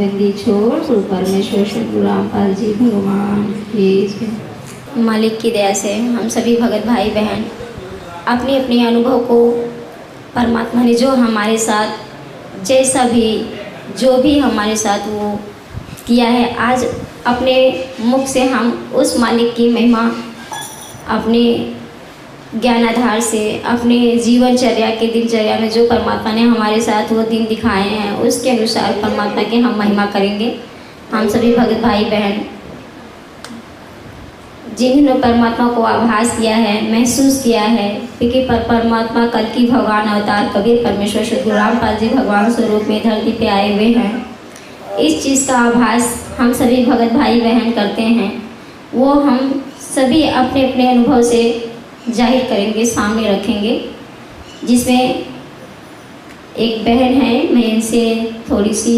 बंदी छोड़ तो परमेश्वर श्री रामपाल जी भगवान की। मालिक की दया से हम सभी भगत भाई बहन अपने अपने अनुभव को परमात्मा ने जो हमारे साथ जैसा भी जो भी हमारे साथ वो किया है, आज अपने मुख से हम उस मालिक की महिमा अपने ज्ञानाधार से अपने जीवनचर्या के दिनचर्या में जो परमात्मा ने हमारे साथ वो दिन दिखाए हैं उसके अनुसार परमात्मा की हम महिमा करेंगे। हम सभी भगत भाई बहन जिन्होंने परमात्मा को आभास किया है, महसूस किया है, क्योंकि परमात्मा कल की भगवान अवतार कबीर परमेश्वर श्री गुरु रामपाल जी भगवान स्वरूप में धरती पे आए हुए हैं। इस चीज़ का आभास हम सभी भगत भाई बहन करते हैं, वो हम सभी अपने अपने अनुभव से जाहिर करेंगे, सामने रखेंगे। जिसमें एक बहन है, मैं इनसे थोड़ी सी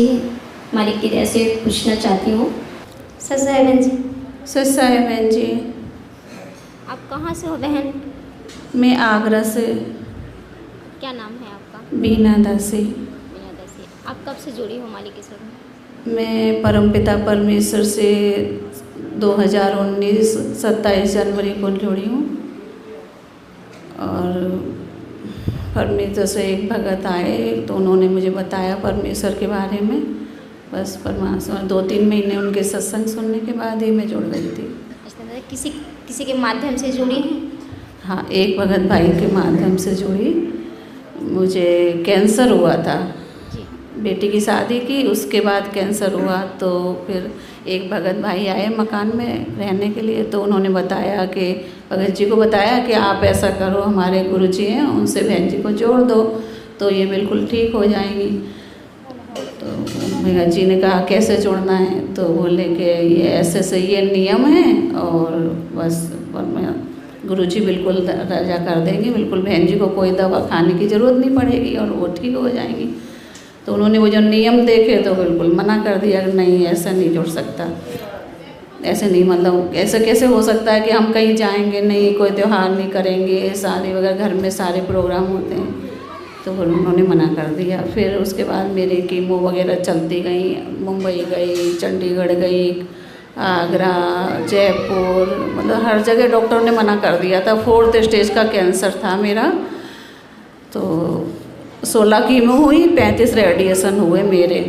मालिक की दया से पूछना चाहती हूँ। ससाय बहन जी। ससाय बहन जी। आप कहाँ से हो बहन? मैं आगरा से। क्या नाम है आपका? बीना दासी। बीना दासी। आप कब से जुड़ी हो मालिक के साथ? मैं परमपिता परमेश्वर से 2019 27 जनवरी को जुड़ी हूँ। और परमेश्वर से एक भगत आए तो उन्होंने मुझे बताया परमेश्वर के बारे में। बस परमात्मा 2-3 महीने उनके सत्संग सुनने के बाद ही मैं जुड़ गई थी। अच्छा, किसी के माध्यम से जुड़ी हैं? हाँ, एक भगत भाई के माध्यम से जुड़ी। मुझे कैंसर हुआ था, बेटी की शादी की, उसके बाद कैंसर हुआ। तो फिर एक भगत भाई आए मकान में रहने के लिए, तो उन्होंने बताया कि भगत जी को बताया कि आप ऐसा करो, हमारे गुरु जी हैं, उनसे बहन जी को जोड़ दो तो ये बिल्कुल ठीक हो जाएंगी। तो भगत जी ने कहा कैसे जोड़ना है? तो बोले कि ये ऐसे से ये नियम है और बस गुरु जी बिल्कुल राजा कर देंगे, बिल्कुल बहन जी को कोई दवा खाने की ज़रूरत नहीं पड़ेगी और वो ठीक हो जाएंगी। तो उन्होंने वो जो नियम देखे तो बिल्कुल मना कर दिया कि नहीं, ऐसा नहीं जुड़ सकता, ऐसे नहीं, मतलब ऐसे कैसे हो सकता है कि हम कहीं जाएंगे नहीं, कोई त्यौहार नहीं करेंगे, शादी वगैरह घर में सारे प्रोग्राम होते हैं। तो फिर उन्होंने मना कर दिया। फिर उसके बाद मेरी कीमो वगैरह चलती गई, मुंबई गई, चंडीगढ़ गई, आगरा, जयपुर, मतलब हर जगह डॉक्टर ने मना कर दिया था। 4th स्टेज का कैंसर था मेरा। तो 16 कीमो हुई, 35 रेडिएशन हुए मेरे।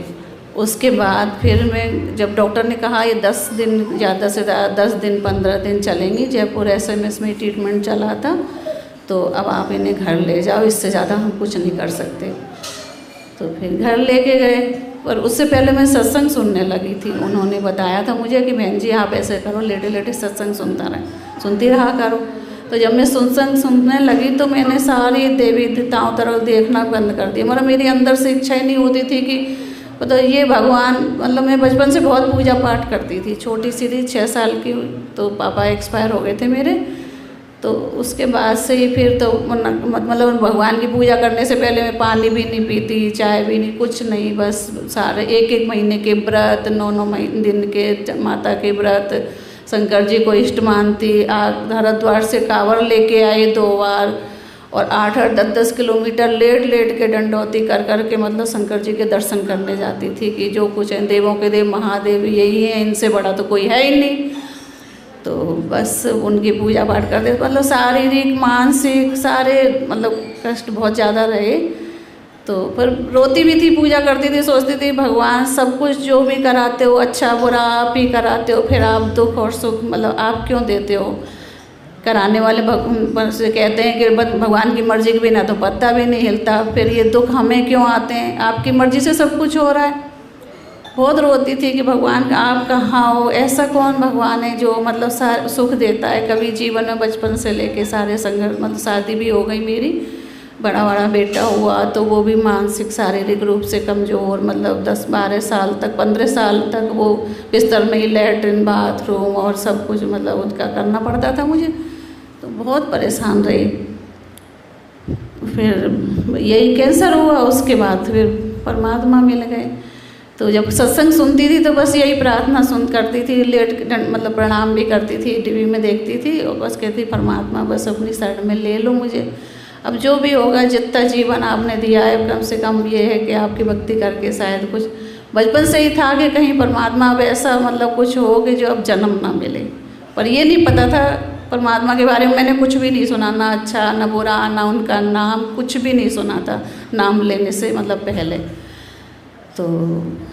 उसके बाद फिर मैं जब डॉक्टर ने कहा ये 10 दिन ज़्यादा से ज़्यादा 10 दिन 15 दिन चलेंगी, जयपुर SMS में ट्रीटमेंट चला था, तो अब आप इन्हें घर ले जाओ, इससे ज़्यादा हम कुछ नहीं कर सकते। तो फिर घर लेके गए। पर उससे पहले मैं सत्संग सुनने लगी थी। उन्होंने बताया था मुझे कि बहन जी आप ऐसे करो, लेटे लेटे सत्संग सुनती रहा करो। तो जब मैं सत्संग सुनने लगी तो मैंने सारी देवी देवताओं तरफ देखना बंद कर दिया। मतलब मेरी अंदर से इच्छा ही नहीं होती थी कि मतलब ये भगवान, मतलब मैं बचपन से बहुत पूजा पाठ करती थी। छोटी सी थी, 6 साल की, तो पापा एक्सपायर हो गए थे मेरे। तो उसके बाद से ही फिर तो मतलब भगवान की पूजा करने से पहले मैं पानी भी नहीं पीती, चाय भी नहीं, कुछ नहीं, बस सारे 1-1 महीने के व्रत, 9-9 दिन के माता के व्रत, शंकर जी को इष्ट मानती, हरिद्वार से कांवर लेके आई 2 बार और 8-8 10-10 किलोमीटर लेट लेट के डंडौती कर कर के मतलब शंकर जी के दर्शन करने जाती थी कि जो कुछ है देवों के देव महादेव यही है, इनसे बड़ा तो कोई है ही नहीं। तो बस उनकी पूजा पाठ करते, मतलब शारीरिक मानसिक सारे मतलब कष्ट बहुत ज़्यादा रहे। तो पर रोती भी थी, पूजा करती थी, सोचती थी भगवान सब कुछ जो भी कराते हो अच्छा बुरा आप ही कराते हो, फिर आप दुख और सुख मतलब आप क्यों देते हो? कराने वाले भगवान से कहते हैं कि भगवान की मर्जी के बिना तो पत्ता भी नहीं हिलता, फिर ये दुख हमें क्यों आते हैं? आपकी मर्जी से सब कुछ हो रहा है। बहुत रोती थी कि भगवान आप कहाँ हो? ऐसा कौन भगवान है जो मतलब सारा सुख देता है? कभी जीवन में बचपन से लेके सारे संघर्ष, मतलब शादी भी हो गई मेरी, बड़ा बेटा हुआ तो वो भी मानसिक शारीरिक रूप से कमज़ोर, मतलब 10-12 साल तक 15 साल तक वो बिस्तर में ही लैट्रिन बाथरूम और सब कुछ मतलब उनका करना पड़ता था मुझे। तो बहुत परेशान रही। फिर यही कैंसर हुआ, उसके बाद फिर परमात्मा मिल गए। तो जब सत्संग सुनती थी तो बस यही प्रार्थना करती थी, लेट मतलब प्रणाम भी करती थी, टीवी में देखती थी और बस कहती परमात्मा बस अपनी शरण में ले लो मुझे। अब जो भी होगा, जितना जीवन आपने दिया है कम से कम ये है कि आपकी भक्ति करके शायद कुछ बचपन से ही था कि कहीं परमात्मा अब ऐसा मतलब कुछ हो कि जो अब जन्म ना मिले, पर ये नहीं पता था परमात्मा के बारे में। मैंने कुछ भी नहीं सुना, ना अच्छा ना बुरा, ना उनका नाम कुछ भी नहीं सुना था नाम लेने से मतलब पहले। तो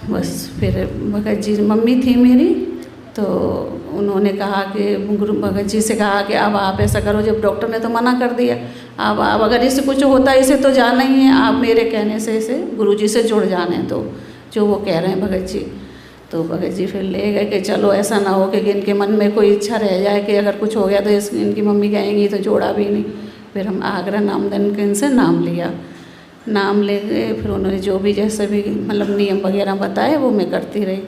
बस फिर भगत जी मम्मी थी मेरी, तो उन्होंने कहा कि गुरु भगत जी से कहा कि अब आप ऐसा करो, जब डॉक्टर ने तो मना कर दिया, अब आप अगर इसे कुछ होता है इसे तो जाना ही है, आप मेरे कहने से इसे गुरु जी से जुड़ जाने दो जो वो कह रहे हैं भगत जी। तो भगत जी फिर ले गए कि चलो ऐसा ना हो कि इनके मन में कोई इच्छा रह जाए कि अगर कुछ हो गया तो इनकी मम्मी कहेंगी तो जोड़ा भी नहीं। फिर हम आगरा नामदन के इनसे नाम लिया, नाम ले गए। फिर उन्होंने जो भी जैसे भी मतलब नियम वगैरह बताए वो मैं करती रही।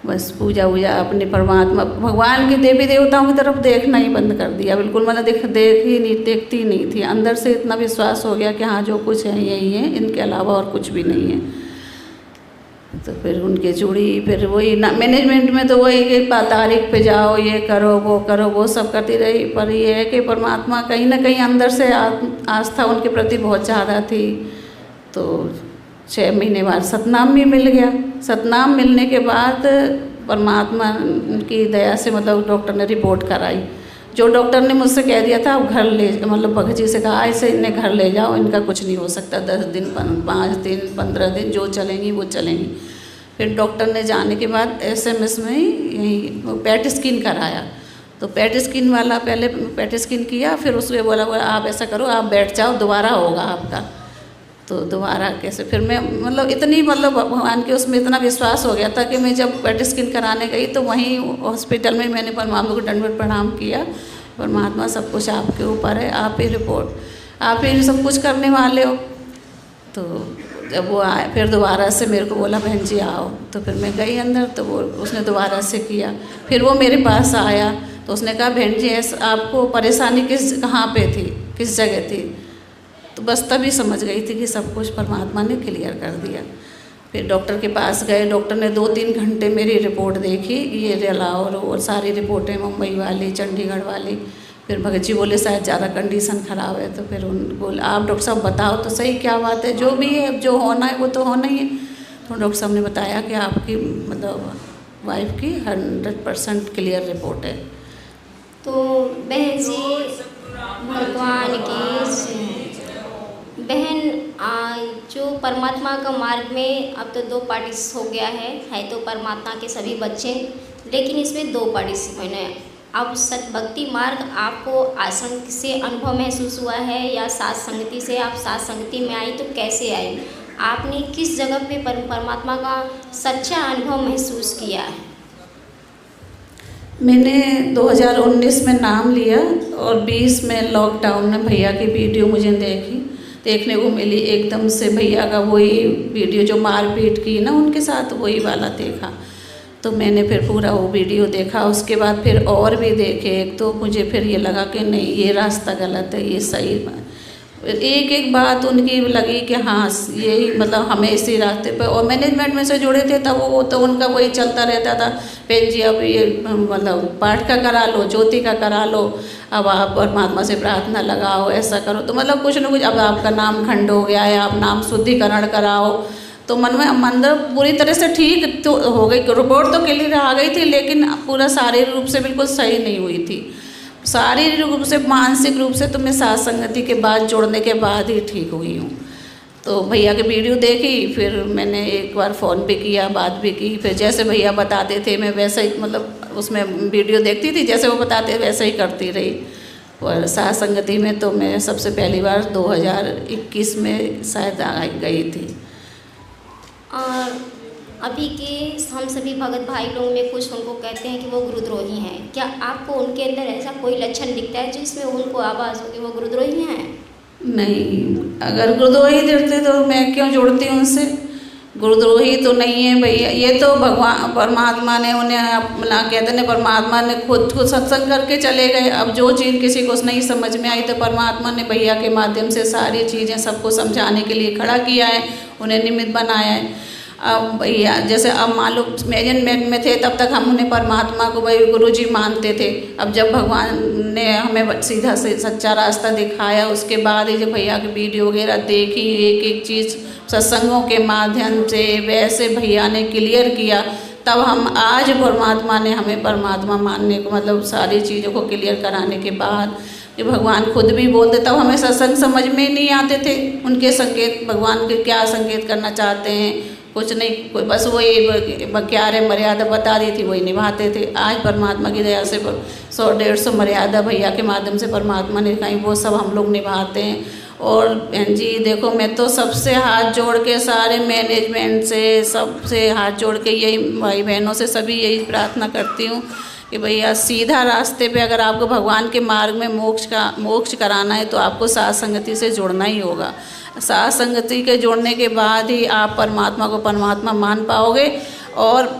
बस पूजा वूजा अपने परमात्मा भगवान के देवी देवताओं की तरफ देखना ही बंद कर दिया, बिल्कुल मतलब देखती नहीं थी। अंदर से इतना विश्वास हो गया कि हाँ जो कुछ है यही है, इनके अलावा और कुछ भी नहीं है। तो फिर उनके जुड़ी, फिर वही ना मैनेजमेंट में तो वही कि तारीख पे जाओ, ये करो वो सब करती रही। पर ये है कि परमात्मा कहीं ना कहीं अंदर से आस्था उनके प्रति बहुत ज़्यादा थी। तो 6 महीने बाद सतनाम भी मिल गया। सतनाम मिलने के बाद परमात्मा की दया से मतलब डॉक्टर ने रिपोर्ट कराई। जो डॉक्टर ने मुझसे कह दिया था अब घर ले, मतलब भगत जी से कहा ऐसे इन्हें घर ले जाओ, इनका कुछ नहीं हो सकता, 10 दिन 5 दिन 15 दिन जो चलेंगी वो चलेंगी। फिर डॉक्टर ने जाने के बाद SMS में यही पेट स्किन कराया। तो पेट स्किन वाला पहले पेट स्किन किया, फिर उसमें बोला आप ऐसा करो आप बैठ जाओ, दोबारा होगा आपका। तो दोबारा कैसे, फिर मैं मतलब इतनी मतलब भगवान के उसमें इतना विश्वास हो गया था कि मैं जब पेट स्किन कराने गई तो वहीं हॉस्पिटल में मैंने परमात्मा को दंडवत प्रणाम किया। परमात्मा सब कुछ आपके ऊपर है, आप ही रिपोर्ट आप ही सब कुछ करने वाले हो। तो जब वो आए फिर दोबारा से मेरे को बोला बहन जी आओ, तो फिर मैं गई अंदर, तो वो उसने दोबारा से किया। फिर वो मेरे पास आया तो उसने कहा बहन जी आपको परेशानी कहाँ पे थी, किस जगह थी? तो बस तभी समझ गई थी कि सब कुछ परमात्मा ने क्लियर कर दिया। फिर डॉक्टर के पास गए, डॉक्टर ने 2-3 घंटे मेरी रिपोर्ट देखी, ये रेलाओ और सारी रिपोर्टें मुंबई वाली चंडीगढ़ वाली। फिर भगत जी बोले शायद ज़्यादा कंडीशन ख़राब है। तो फिर उनको आप डॉक्टर साहब बताओ तो सही क्या बात है, जो भी है जो होना है वो तो होना ही है। तो डॉक्टर साहब ने बताया कि आपकी मतलब वाइफ की 100% क्लियर रिपोर्ट है। तो बहन जी भगवान की बहन जो परमात्मा का मार्ग में अब तो 2 पार्टिसिपेट हो गया है तो परमात्मा के सभी बच्चे, लेकिन इसमें 2 पार्टिसिपेंट हैं। अब भक्ति मार्ग आपको आसन से अनुभव महसूस हुआ है या साथ संगति से? आप साथ संगति में आई तो कैसे आई? आपने किस जगह पे परमात्मा का सच्चा अनुभव महसूस किया है? मैंने 2019 में नाम लिया और 20 में लॉकडाउन में भैया की वीडियो मुझे देखने को मिली। एकदम से भैया का वही वीडियो जो मारपीट की ना उनके साथ, वही वाला देखा। तो मैंने फिर पूरा वो वीडियो देखा। उसके बाद फिर और भी देखे। एक तो मुझे फिर ये लगा कि नहीं ये रास्ता गलत है, ये सही। एक बात उनकी लगी कि हाँ यही मतलब हमें इसी रास्ते पे, और मैनेजमेंट में से जुड़े थे तब वो तो उनका वही चलता रहता था, बहन जी अब ये मतलब पाठ का करा लो, ज्योति का करा लो, अब आप परमात्मा से प्रार्थना लगाओ, ऐसा करो। तो मतलब कुछ न कुछ, अब आपका नाम खंड हो गया है, आप नाम शुद्धिकरण कराओ। तो मन में अंदर पूरी तरह से ठीक तो हो गई, रिपोर्ट तो क्लियर आ गई थी, लेकिन पूरा शारीरिक रूप से बिल्कुल सही नहीं हुई थी। शारीरिक रूप से, मानसिक रूप से तो मैं साथ संगति के बाद जुड़ने के बाद ही ठीक हुई हूँ। तो भैया की वीडियो देखी, फिर मैंने एक बार फ़ोन पे किया, बात भी की। फिर जैसे भैया बताते थे मैं वैसे ही मतलब उसमें वीडियो देखती थी, जैसे वो बताते वैसे ही करती रही। और साथ संगति में तो मैं सबसे पहली बार 2021 में शायद गई थी। और अभी के हम सभी भगत भाई लोग में कुछ उनको कहते हैं कि वो गुरुद्रोही हैं। क्या आपको उनके अंदर ऐसा कोई लक्षण दिखता है जिसमें उनको आवाज़ हो कि वो गुरुद्रोही हैं? नहीं, अगर गुरुद्रोही दिखते तो मैं क्यों जुड़ती हूँ उनसे? गुरुद्रोही तो नहीं है भैया, ये तो भगवान परमात्मा ने उन्हें अपना कहते हैं, परमात्मा ने खुद को सत्संग करके चले गए। अब जो चीज़ किसी को नहीं समझ में आई तो परमात्मा ने भैया के माध्यम से सारी चीज़ें सबको समझाने के लिए खड़ा किया है, उन्हें निमित्त बनाया है। अब भैया जैसे अब मान लो मैनेजमेंट में थे तब तक हम उन्हें परमात्मा को भाई गुरुजी मानते थे। अब जब भगवान ने हमें सीधा से सच्चा रास्ता दिखाया उसके बाद ही जब भैया की वीडियो वगैरह देखी, एक एक चीज़ सत्संगों के माध्यम से वैसे भैया ने क्लियर किया, तब हम आज परमात्मा ने हमें परमात्मा मानने को मतलब सारी चीज़ों को क्लियर कराने के बाद कि भगवान खुद भी बोलते, तब हमें सत्संग समझ में नहीं आते थे। उनके संकेत भगवान के क्या संकेत करना चाहते हैं कुछ नहीं, कोई बस वही क्यारे मर्यादा बता दी थी वही निभाते थे। आज परमात्मा की दया से 100-150 मर्यादा भैया के माध्यम से परमात्मा ने दिखाई, वो सब हम लोग निभाते हैं। और बहन जी देखो मैं तो सबसे हाथ जोड़ के सारे मैनेजमेंट से सबसे हाथ जोड़ के यही भाई बहनों से सभी यही प्रार्थना करती हूँ कि भैया सीधा रास्ते पे अगर आपको भगवान के मार्ग में मोक्ष कराना है तो आपको साथ संगति से जुड़ना ही होगा। साथ संगति के जोड़ने के बाद ही आप परमात्मा को परमात्मा मान पाओगे और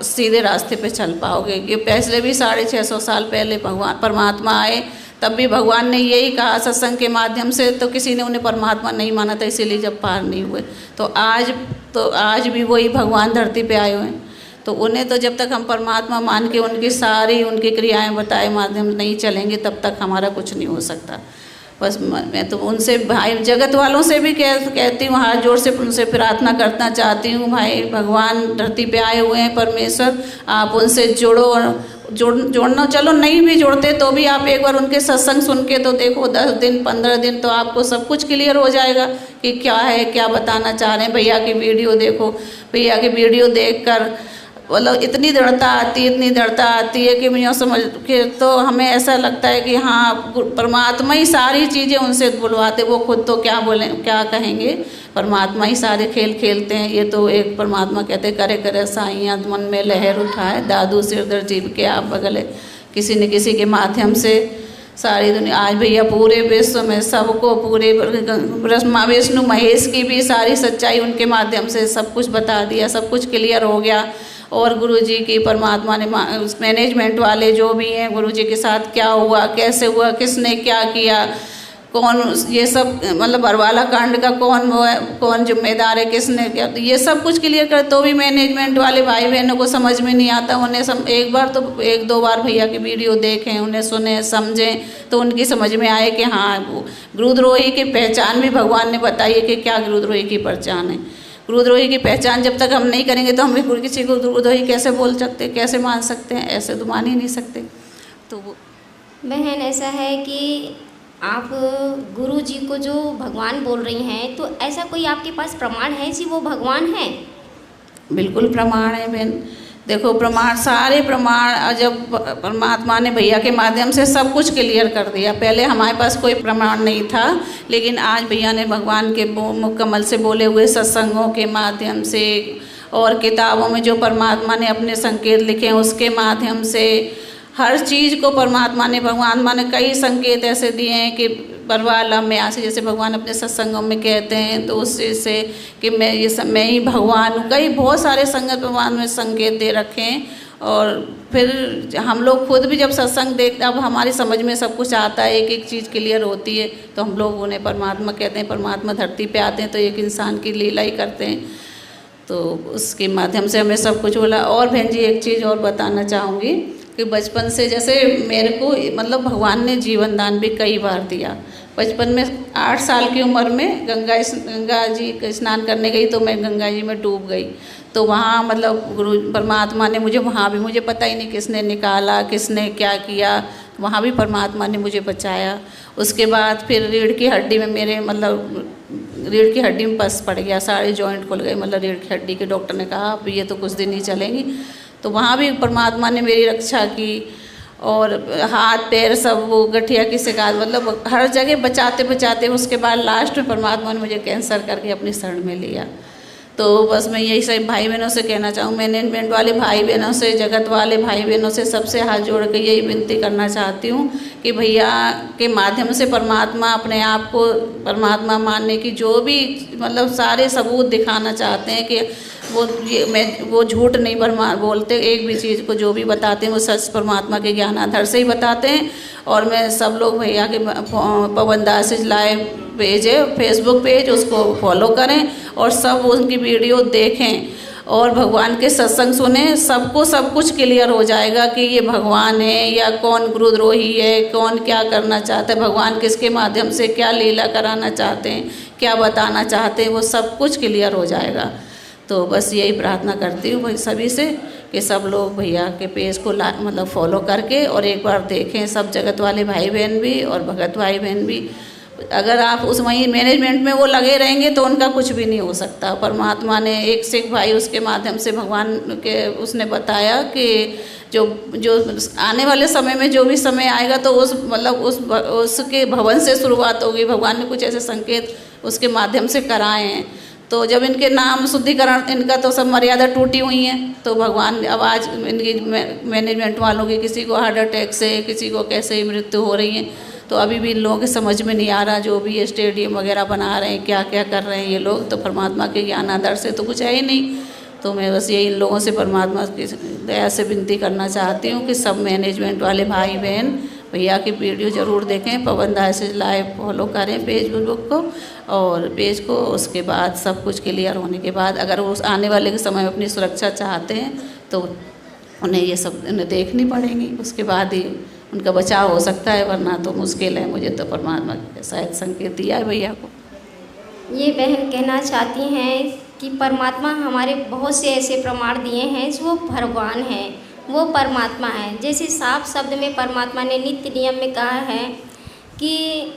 सीधे रास्ते पे चल पाओगे। कि पहले भी 650 साल पहले भगवान परमात्मा आए तब भी भगवान ने यही कहा सत्संग के माध्यम से, तो किसी ने उन्हें परमात्मा नहीं माना था, इसीलिए जब पार नहीं हुए। तो आज भी वही भगवान धरती पे आए हुए हैं, तो उन्हें तो जब तक हम परमात्मा मान के उनकी सारी उनकी क्रियाएं बताए माध्यम नहीं चलेंगे तब तक हमारा कुछ नहीं हो सकता। बस मैं तो उनसे भाई जगत वालों से भी कहती हूँ, हाथ जोड़ से उनसे प्रार्थना करना चाहती हूँ, भाई भगवान धरती पे आए हुए हैं परमेश्वर, आप उनसे जुड़ो। जोड़ना चलो नहीं भी जुड़ते तो भी आप एक बार उनके सत्संग सुन के तो देखो, 10 दिन 15 दिन तो आपको सब कुछ क्लियर हो जाएगा कि क्या है, क्या बताना चाह रहे हैं। भैया की वीडियो देखो, भैया की वीडियो देखकर मतलब इतनी दृढ़ता आती है कि मैं समझ के तो हमें ऐसा लगता है कि हाँ परमात्मा ही सारी चीज़ें उनसे बुलवाते, वो खुद तो क्या बोलें क्या कहेंगे, परमात्मा ही सारे खेल खेलते हैं। ये तो एक परमात्मा कहते करे करे साइयाँ मन में लहर उठाए, दादू सिरदर जीव के आप बगले, किसी न किसी के माध्यम से सारी दुनिया आज भैया पूरे विश्व में सबको पूरे ब्रह्मा विष्णु महेश की भी सारी सच्चाई उनके माध्यम से सब कुछ बता दिया, सब कुछ क्लियर हो गया। और गुरुजी की परमात्मा ने मैनेजमेंट वाले जो भी हैं गुरुजी के साथ क्या हुआ, कैसे हुआ, किसने क्या किया, कौन ये सब मतलब बरवाला कांड का कौन जिम्मेदार है, किसने क्या, ये सब कुछ क्लियर कर तो भी मैनेजमेंट वाले भाई बहनों को समझ में नहीं आता। उन्हें एक दो बार भैया की वीडियो देखें, उन्हें सुने समझें तो उनकी समझ में आए कि हाँ गुरुद्रोही की पहचान भी भगवान ने बताई है कि क्या गुरुद्रोही की पहचान है। गुरुद्रोही की पहचान जब तक हम नहीं करेंगे तो हम किसी को गुरुद्रोही कैसे बोल सकते, कैसे मान सकते हैं, ऐसे तो मान ही नहीं सकते। तो बहन ऐसा है कि आप गुरु जी को जो भगवान बोल रही हैं, तो ऐसा कोई आपके पास प्रमाण है जी वो भगवान है? बिल्कुल प्रमाण है बहन, देखो प्रमाण सारे प्रमाण जब परमात्मा ने भैया के माध्यम से सब कुछ क्लियर कर दिया। पहले हमारे पास कोई प्रमाण नहीं था, लेकिन आज भैया ने भगवान के मुकम्मल से बोले हुए सत्संगों के माध्यम से और किताबों में जो परमात्मा ने अपने संकेत लिखे हैं उसके माध्यम से हर चीज़ को परमात्मा ने भगवान ने कई संकेत ऐसे दिए हैं कि बरवाला में आसे जैसे भगवान अपने सत्संगों में कहते हैं तो उससे से कि मैं ही भगवान हूँ। कई बहुत सारे संगत भगवान में संकेत दे रखे हैं। और फिर हम लोग खुद भी जब सत्संग देखते अब हमारी समझ में सब कुछ आता है, एक एक चीज़ क्लियर होती है तो हम लोग उन्हें परमात्मा कहते हैं। परमात्मा धरती पे आते हैं तो एक इंसान की लीला ही करते हैं, तो उसके माध्यम से हमें सब कुछ बोला। और बहन जी एक चीज़ और बताना चाहूँगी कि बचपन से जैसे मेरे को मतलब भगवान ने जीवन दान भी कई बार दिया। बचपन में 8 साल की उम्र में गंगा जी स्नान करने गई तो मैं गंगा जी में डूब गई। तो वहाँ मतलब गुरु परमात्मा ने वहाँ भी मुझे पता ही नहीं किसने निकाला, किसने क्या किया, वहाँ भी परमात्मा ने मुझे बचाया। उसके बाद फिर रीढ़ की हड्डी में मेरे मतलब रीढ़ की हड्डी में पस पड़ गया, सारे जॉइंट खुल गए, मतलब रीढ़ की हड्डी के डॉक्टर ने कहा अब ये तो कुछ दिन ही चलेंगी। तो वहाँ भी परमात्मा ने मेरी रक्षा की। और हाथ पैर सब वो गठिया की शिकायत मतलब हर जगह बचाते बचाते उसके बाद लास्ट में परमात्मा ने मुझे कैंसर करके अपनी शरण में लिया। तो बस मैं यही सब भाई बहनों से कहना चाहूँ, मैनेजमेंट वाले भाई बहनों से, जगत वाले भाई बहनों से, सबसे हाथ जोड़ के यही विनती करना चाहती हूँ कि भैया के माध्यम से परमात्मा अपने आप को परमात्मा मानने की जो भी मतलब सारे सबूत दिखाना चाहते हैं कि वो झूठ नहीं बोलते, एक भी चीज़ को जो भी बताते हैं वो सच परमात्मा के ज्ञान आधार से ही बताते हैं। और मैं सब लोग भैया के पवन दास लाइव पेज है फेसबुक पेज, उसको फॉलो करें और सब उनकी वीडियो देखें। और भगवान के सत्संग सुने, सबको सब कुछ क्लियर हो जाएगा कि ये भगवान है या कौन गुरुद्रोही है, कौन क्या करना चाहता है, भगवान किसके माध्यम से क्या लीला कराना चाहते हैं, क्या बताना चाहते हैं, वो सब कुछ क्लियर हो जाएगा। तो बस यही प्रार्थना करती हूँ भाई सभी से कि सब लोग भैया के पेज को मतलब फॉलो करके और एक बार देखें, सब जगत वाले भाई बहन भी और भगत भाई बहन भी। अगर आप उस वहीं मैनेजमेंट में वो लगे रहेंगे तो उनका कुछ भी नहीं हो सकता। परमात्मा ने एक सिख भाई उसके माध्यम से भगवान के उसने बताया कि जो आने वाले समय में जो भी समय आएगा तो उस मतलब उसके भवन से शुरुआत होगी। भगवान ने कुछ ऐसे संकेत उसके माध्यम से कराए हैं। तो जब इनके नाम शुद्धिकरण, इनका तो सब मर्यादा टूटी हुई है, तो भगवान अब आज इनकी मैनेजमेंट वालों की किसी को हार्ट अटैक से, किसी को कैसे ही मृत्यु हो रही है, तो अभी भी इन लोगों के समझ में नहीं आ रहा। जो भी ये स्टेडियम वगैरह बना रहे हैं, क्या क्या कर रहे हैं ये लोग, तो परमात्मा के ज्ञान आधार से तो कुछ है ही नहीं। तो मैं बस यही इन लोगों से परमात्मा की दया से विनती करना चाहती हूँ कि सब मैनेजमेंट वाले भाई बहन भैया की वीडियो ज़रूर देखें, पवन दास लाइव फॉलो करें फेसबुक को और पेज को। उसके बाद सब कुछ क्लियर होने के बाद अगर वो आने वाले के समय में अपनी सुरक्षा चाहते हैं तो उन्हें ये सब उन्हें देखनी पड़ेंगी, उसके बाद ही उनका बचाव हो सकता है, वरना तो मुश्किल है। मुझे तो परमात्मा ने शायद संकेत दिया है भैया को। ये बहन कहना चाहती हैं कि परमात्मा हमारे बहुत से ऐसे प्रमाण दिए हैं जो भगवान हैं, वो परमात्मा है। जैसे साफ शब्द में परमात्मा ने नित्य नियम में कहा है कि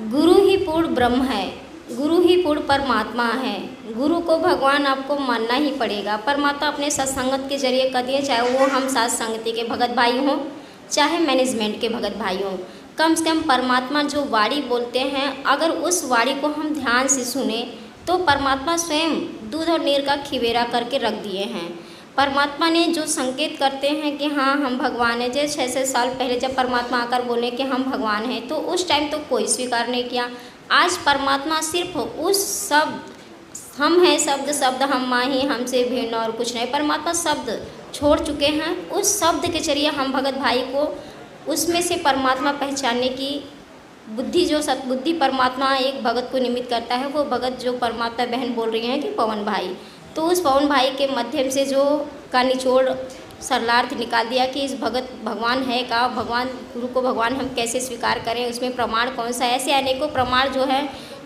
गुरु ही पूर्ण ब्रह्म है, गुरु ही पूर्ण परमात्मा है। गुरु को भगवान आपको मानना ही पड़ेगा। परमात्मा अपने सत्संगत के जरिए कर दिए, चाहे वो हम साथ संगति के भगत भाई हों, चाहे मैनेजमेंट के भगत भाई हों। कम से कम परमात्मा जो वाणी बोलते हैं, अगर उस वाणी को हम ध्यान से सुने तो परमात्मा स्वयं दूध और नीर का खिवेरा करके रख दिए हैं। परमात्मा ने जो संकेत करते हैं कि हाँ हम भगवान हैं, जैसे 600 साल पहले जब परमात्मा आकर बोले कि हम भगवान हैं, तो उस टाइम तो कोई स्वीकार नहीं किया। आज परमात्मा सिर्फ उस शब्द हम हैं, शब्द हम माही, हमसे भिन्न और कुछ नहीं, परमात्मा शब्द छोड़ चुके हैं। उस शब्द के जरिए हम भगत भाई को उसमें से परमात्मा पहचानने की बुद्धि, जो सतबुद्धि परमात्मा एक भगत को निमित्त करता है, वो भगत जो परमात्मा बहन बोल रही हैं कि पवन भाई, तो उस पवन भाई के माध्यम से जो का निचोड़ सरलार्थ निकाल दिया कि इस भगत भगवान है का, भगवान गुरु को भगवान हम कैसे स्वीकार करें, उसमें प्रमाण कौन सा। ऐसे अनेकों प्रमाण जो है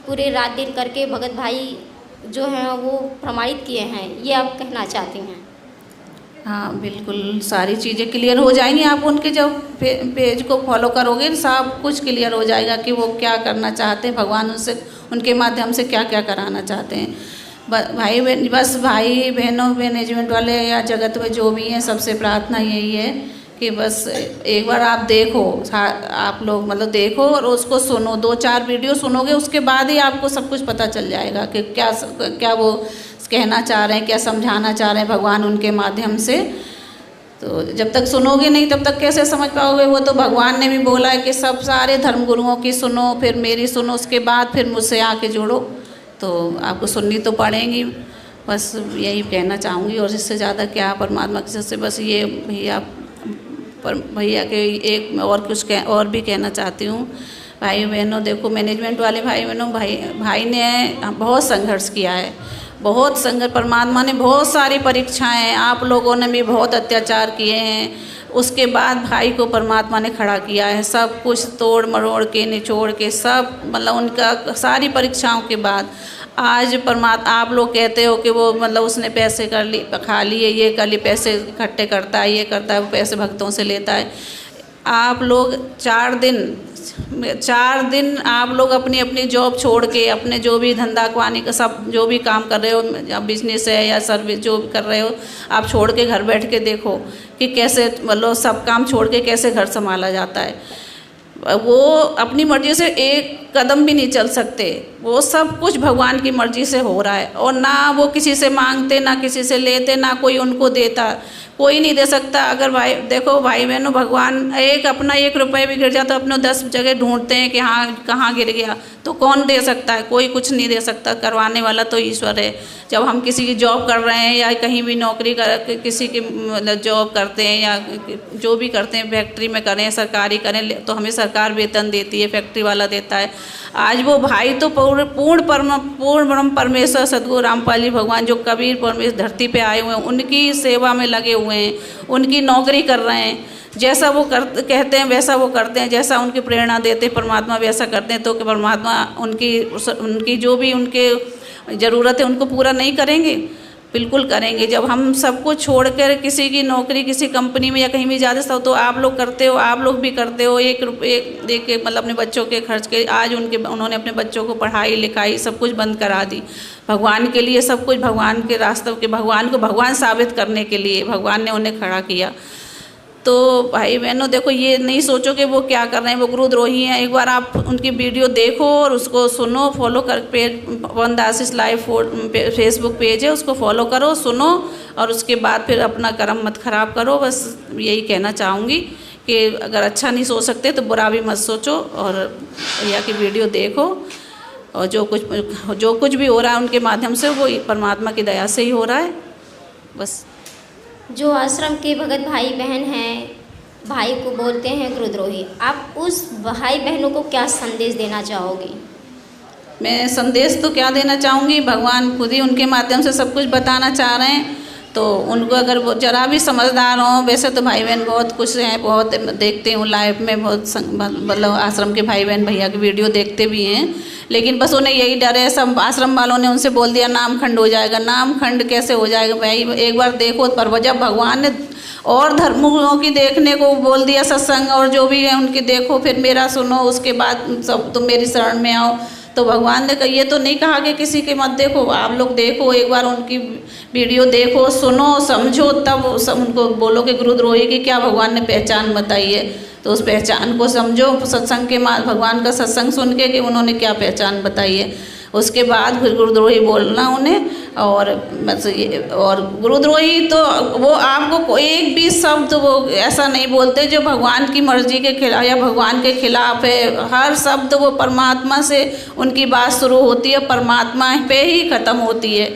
पूरे रात दिन करके भगत भाई जो हैं वो प्रमाणित किए हैं। ये आप कहना चाहती हैं? हाँ बिल्कुल, सारी चीज़ें क्लियर हो जाएंगी। आप उनके जब पेज को फॉलो करोगे सब कुछ क्लियर हो जाएगा कि वो क्या करना चाहते हैं, भगवान उनसे उनके माध्यम से क्या क्या कराना चाहते हैं। भाई बहन, बस भाई बहनों मैनेजमेंट वाले या जगत में जो भी हैं, सबसे प्रार्थना यही है कि बस एक बार आप देखो, आप लोग मतलब देखो और उसको सुनो, 2-4 वीडियो सुनोगे, उसके बाद ही आपको सब कुछ पता चल जाएगा कि क्या वो कहना चाह रहे हैं, क्या समझाना चाह रहे हैं भगवान उनके माध्यम से। तो जब तक सुनोगे नहीं तब तक कैसे समझ पाओगे। वो तो भगवान ने भी बोला है कि सब सारे धर्म गुरुओं की सुनो, फिर मेरी सुनो, उसके बाद फिर मुझसे आके जुड़ो। तो आपको सुननी तो पड़ेगी। बस यही कहना चाहूँगी और इससे ज़्यादा क्या परमात्मा की से बस ये भैया के एक और कुछ और भी कहना चाहती हूँ। भाई बहनों देखो, मैनेजमेंट वाले भाई बहनों, भाई ने बहुत संघर्ष किया है, बहुत संघर्ष। परमात्मा ने बहुत सारी परीक्षाएं, आप लोगों ने भी बहुत अत्याचार किए हैं, उसके बाद भाई को परमात्मा ने खड़ा किया है। सब कुछ तोड़ मरोड़ के निचोड़ के सब मतलब उनका सारी परीक्षाओं के बाद आज परमात्मा, आप लोग कहते हो कि वो मतलब उसने पैसे खा लिए, ये कर लिए, पैसे इकट्ठे करता है, ये करता है, वो पैसे भक्तों से लेता है। आप लोग 4 दिन आप लोग अपनी अपनी जॉब छोड़ के, अपने जो भी धंधा पानी का सब जो भी काम कर रहे हो, बिजनेस है या सर्विस जो भी कर रहे हो, आप छोड़ के घर बैठ के देखो कि कैसे मतलब सब काम छोड़ के कैसे घर संभाला जाता है। वो अपनी मर्जी से एक कदम भी नहीं चल सकते, वो सब कुछ भगवान की मर्जी से हो रहा है। और ना वो किसी से मांगते, ना किसी से लेते, ना कोई उनको देता, कोई नहीं दे सकता। अगर भाई देखो भाई बहनों, भगवान अपना 1 रुपये भी गिर जाता, अपने 10 जगह ढूंढते हैं कि हाँ कहाँ गिर गया, तो कौन दे सकता है? कोई कुछ नहीं दे सकता, करवाने वाला तो ईश्वर है। जब हम किसी की जॉब कर रहे हैं या कहीं भी नौकरी किसी की मतलब जॉब करते हैं या जो भी करते हैं, फैक्ट्री में करें, सरकारी करें, तो हमें सरकार वेतन देती है, फैक्ट्री वाला देता है। आज वो भाई तो पूर्ण ब्रह्म परमेश्वर सद्गुरु रामपाल जी भगवान जो कबीर परमेश्वर धरती पे आए हुए हैं, उनकी सेवा में लगे हुए हैं, उनकी नौकरी कर रहे हैं। जैसा वो कहते हैं वैसा वो करते हैं, जैसा उनकी प्रेरणा देते हैं परमात्मा वैसा करते हैं। तो कि परमात्मा उनकी जो भी उनके ज़रूरत है उनको पूरा नहीं करेंगे? बिल्कुल करेंगे। जब हम सब कुछ छोड़कर किसी की नौकरी किसी कंपनी में या कहीं भी जाते हो तो आप लोग करते हो, आप लोग भी करते हो, एक रुपये दे के मतलब अपने बच्चों के खर्च के। आज उन्होंने अपने बच्चों को पढ़ाई लिखाई सब कुछ बंद करा दी भगवान के लिए, सब कुछ भगवान के रास्ते के, भगवान को भगवान साबित करने के लिए भगवान ने उन्हें खड़ा किया। तो भाई बहनों देखो, ये नहीं सोचो कि वो क्या कर रहे हैं, वो गुरुद्रोही हैं। एक बार आप उनकी वीडियो देखो और उसको सुनो, फॉलो कर पवन आशीष लाइव फेसबुक पेज है, उसको फॉलो करो, सुनो और उसके बाद फिर अपना कर्म मत खराब करो। बस यही कहना चाहूँगी कि अगर अच्छा नहीं सोच सकते तो बुरा भी मत सोचो और भैया की वीडियो देखो। और जो कुछ भी हो रहा है उनके माध्यम से वो परमात्मा की दया से ही हो रहा है। बस जो आश्रम के भगत भाई बहन हैं, भाई को बोलते हैं गुरुद्रोही, आप उस भाई बहनों को क्या संदेश देना चाहोगे? मैं संदेश तो क्या देना चाहूँगी, भगवान खुद ही उनके माध्यम से सब कुछ बताना चाह रहे हैं। तो उनको अगर वो जरा भी समझदार हों, वैसे तो भाई बहन बहुत कुछ हैं, बहुत देखते हूँ लाइव में, बहुत मतलब आश्रम के भाई बहन भैया की वीडियो देखते भी हैं, लेकिन बस उन्हें यही डर है। सब आश्रम वालों ने उनसे बोल दिया नाम खंड हो जाएगा। नाम खंड कैसे हो जाएगा भाई? एक बार देखो, पर जब भगवान ने और धर्मों की देखने को बोल दिया सत्संग और जो भी है उनकी देखो, फिर मेरा सुनो, उसके बाद सब तुम मेरी शरण में आओ। तो भगवान ने ये तो नहीं कहा कि किसी के मत देखो, आप लोग देखो, एक बार उनकी वीडियो देखो, सुनो, समझो, तब सब उनको बोलो कि गुरुद्रोही की क्या भगवान ने पहचान बताई है। तो उस पहचान को समझो सत्संग के भगवान का सत्संग सुन के कि उन्होंने क्या पहचान बताई है। उसके बाद फिर गुरुद्रोही बोलना उन्हें। और बस ये, और गुरुद्रोही तो वो आपको एक भी शब्द वो ऐसा नहीं बोलते जो भगवान की मर्जी के खिलाफ या भगवान के खिलाफ है। हर शब्द वो परमात्मा से उनकी बात शुरू होती है, परमात्मा पे ही ख़त्म होती है।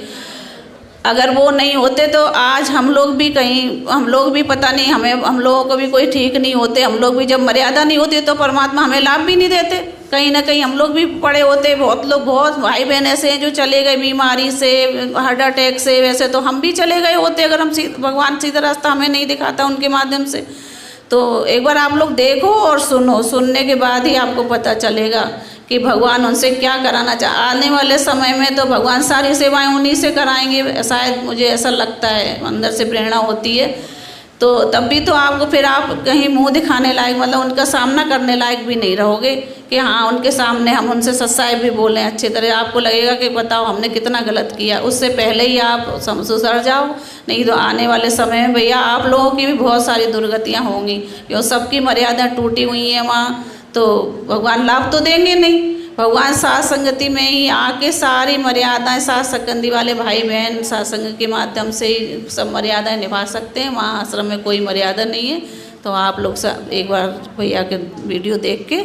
अगर वो नहीं होते तो आज हम लोग भी पता नहीं, हम लोगों को भी कोई ठीक नहीं होते। हम लोग भी जब मर्यादा नहीं होती तो परमात्मा हमें लाभ भी नहीं देते। कहीं ना कहीं हम लोग भी पड़े होते। बहुत भाई बहन ऐसे हैं जो चले गए बीमारी से, हार्ट अटैक से। वैसे तो हम भी चले गए होते अगर भगवान सीधा रास्ता हमें नहीं दिखाता उनके माध्यम से। तो एक बार आप लोग देखो और सुनो, सुनने के बाद ही आपको पता चलेगा कि भगवान उनसे क्या कराना आने वाले समय में तो भगवान सारी सेवाएं उन्हीं से कराएंगे, शायद मुझे ऐसा लगता है, अंदर से प्रेरणा होती है। तो तब भी तो आपको फिर आप कहीं मुंह दिखाने लायक, मतलब उनका सामना करने लायक भी नहीं रहोगे कि हाँ उनके सामने हम उनसे सच्चाई भी बोलें अच्छी तरह। आपको लगेगा कि बताओ हमने कितना गलत किया। उससे पहले ही आप सुधर जाओ, नहीं तो आने वाले समय में भैया आप लोगों की भी बहुत सारी दुर्गतियाँ होंगी, क्योंकि सबकी मर्यादा टूटी हुई हैं वहाँ। तो भगवान लाभ तो देंगे नहीं। भगवान साथ संगति में ही आके सारी मर्यादाएं, साथ संगति वाले भाई बहन साथ संग के माध्यम से ही सब मर्यादाएं निभा सकते हैं। वहाँ आश्रम में कोई मर्यादा नहीं है। तो आप लोग सब एक बार भैया के वीडियो देख के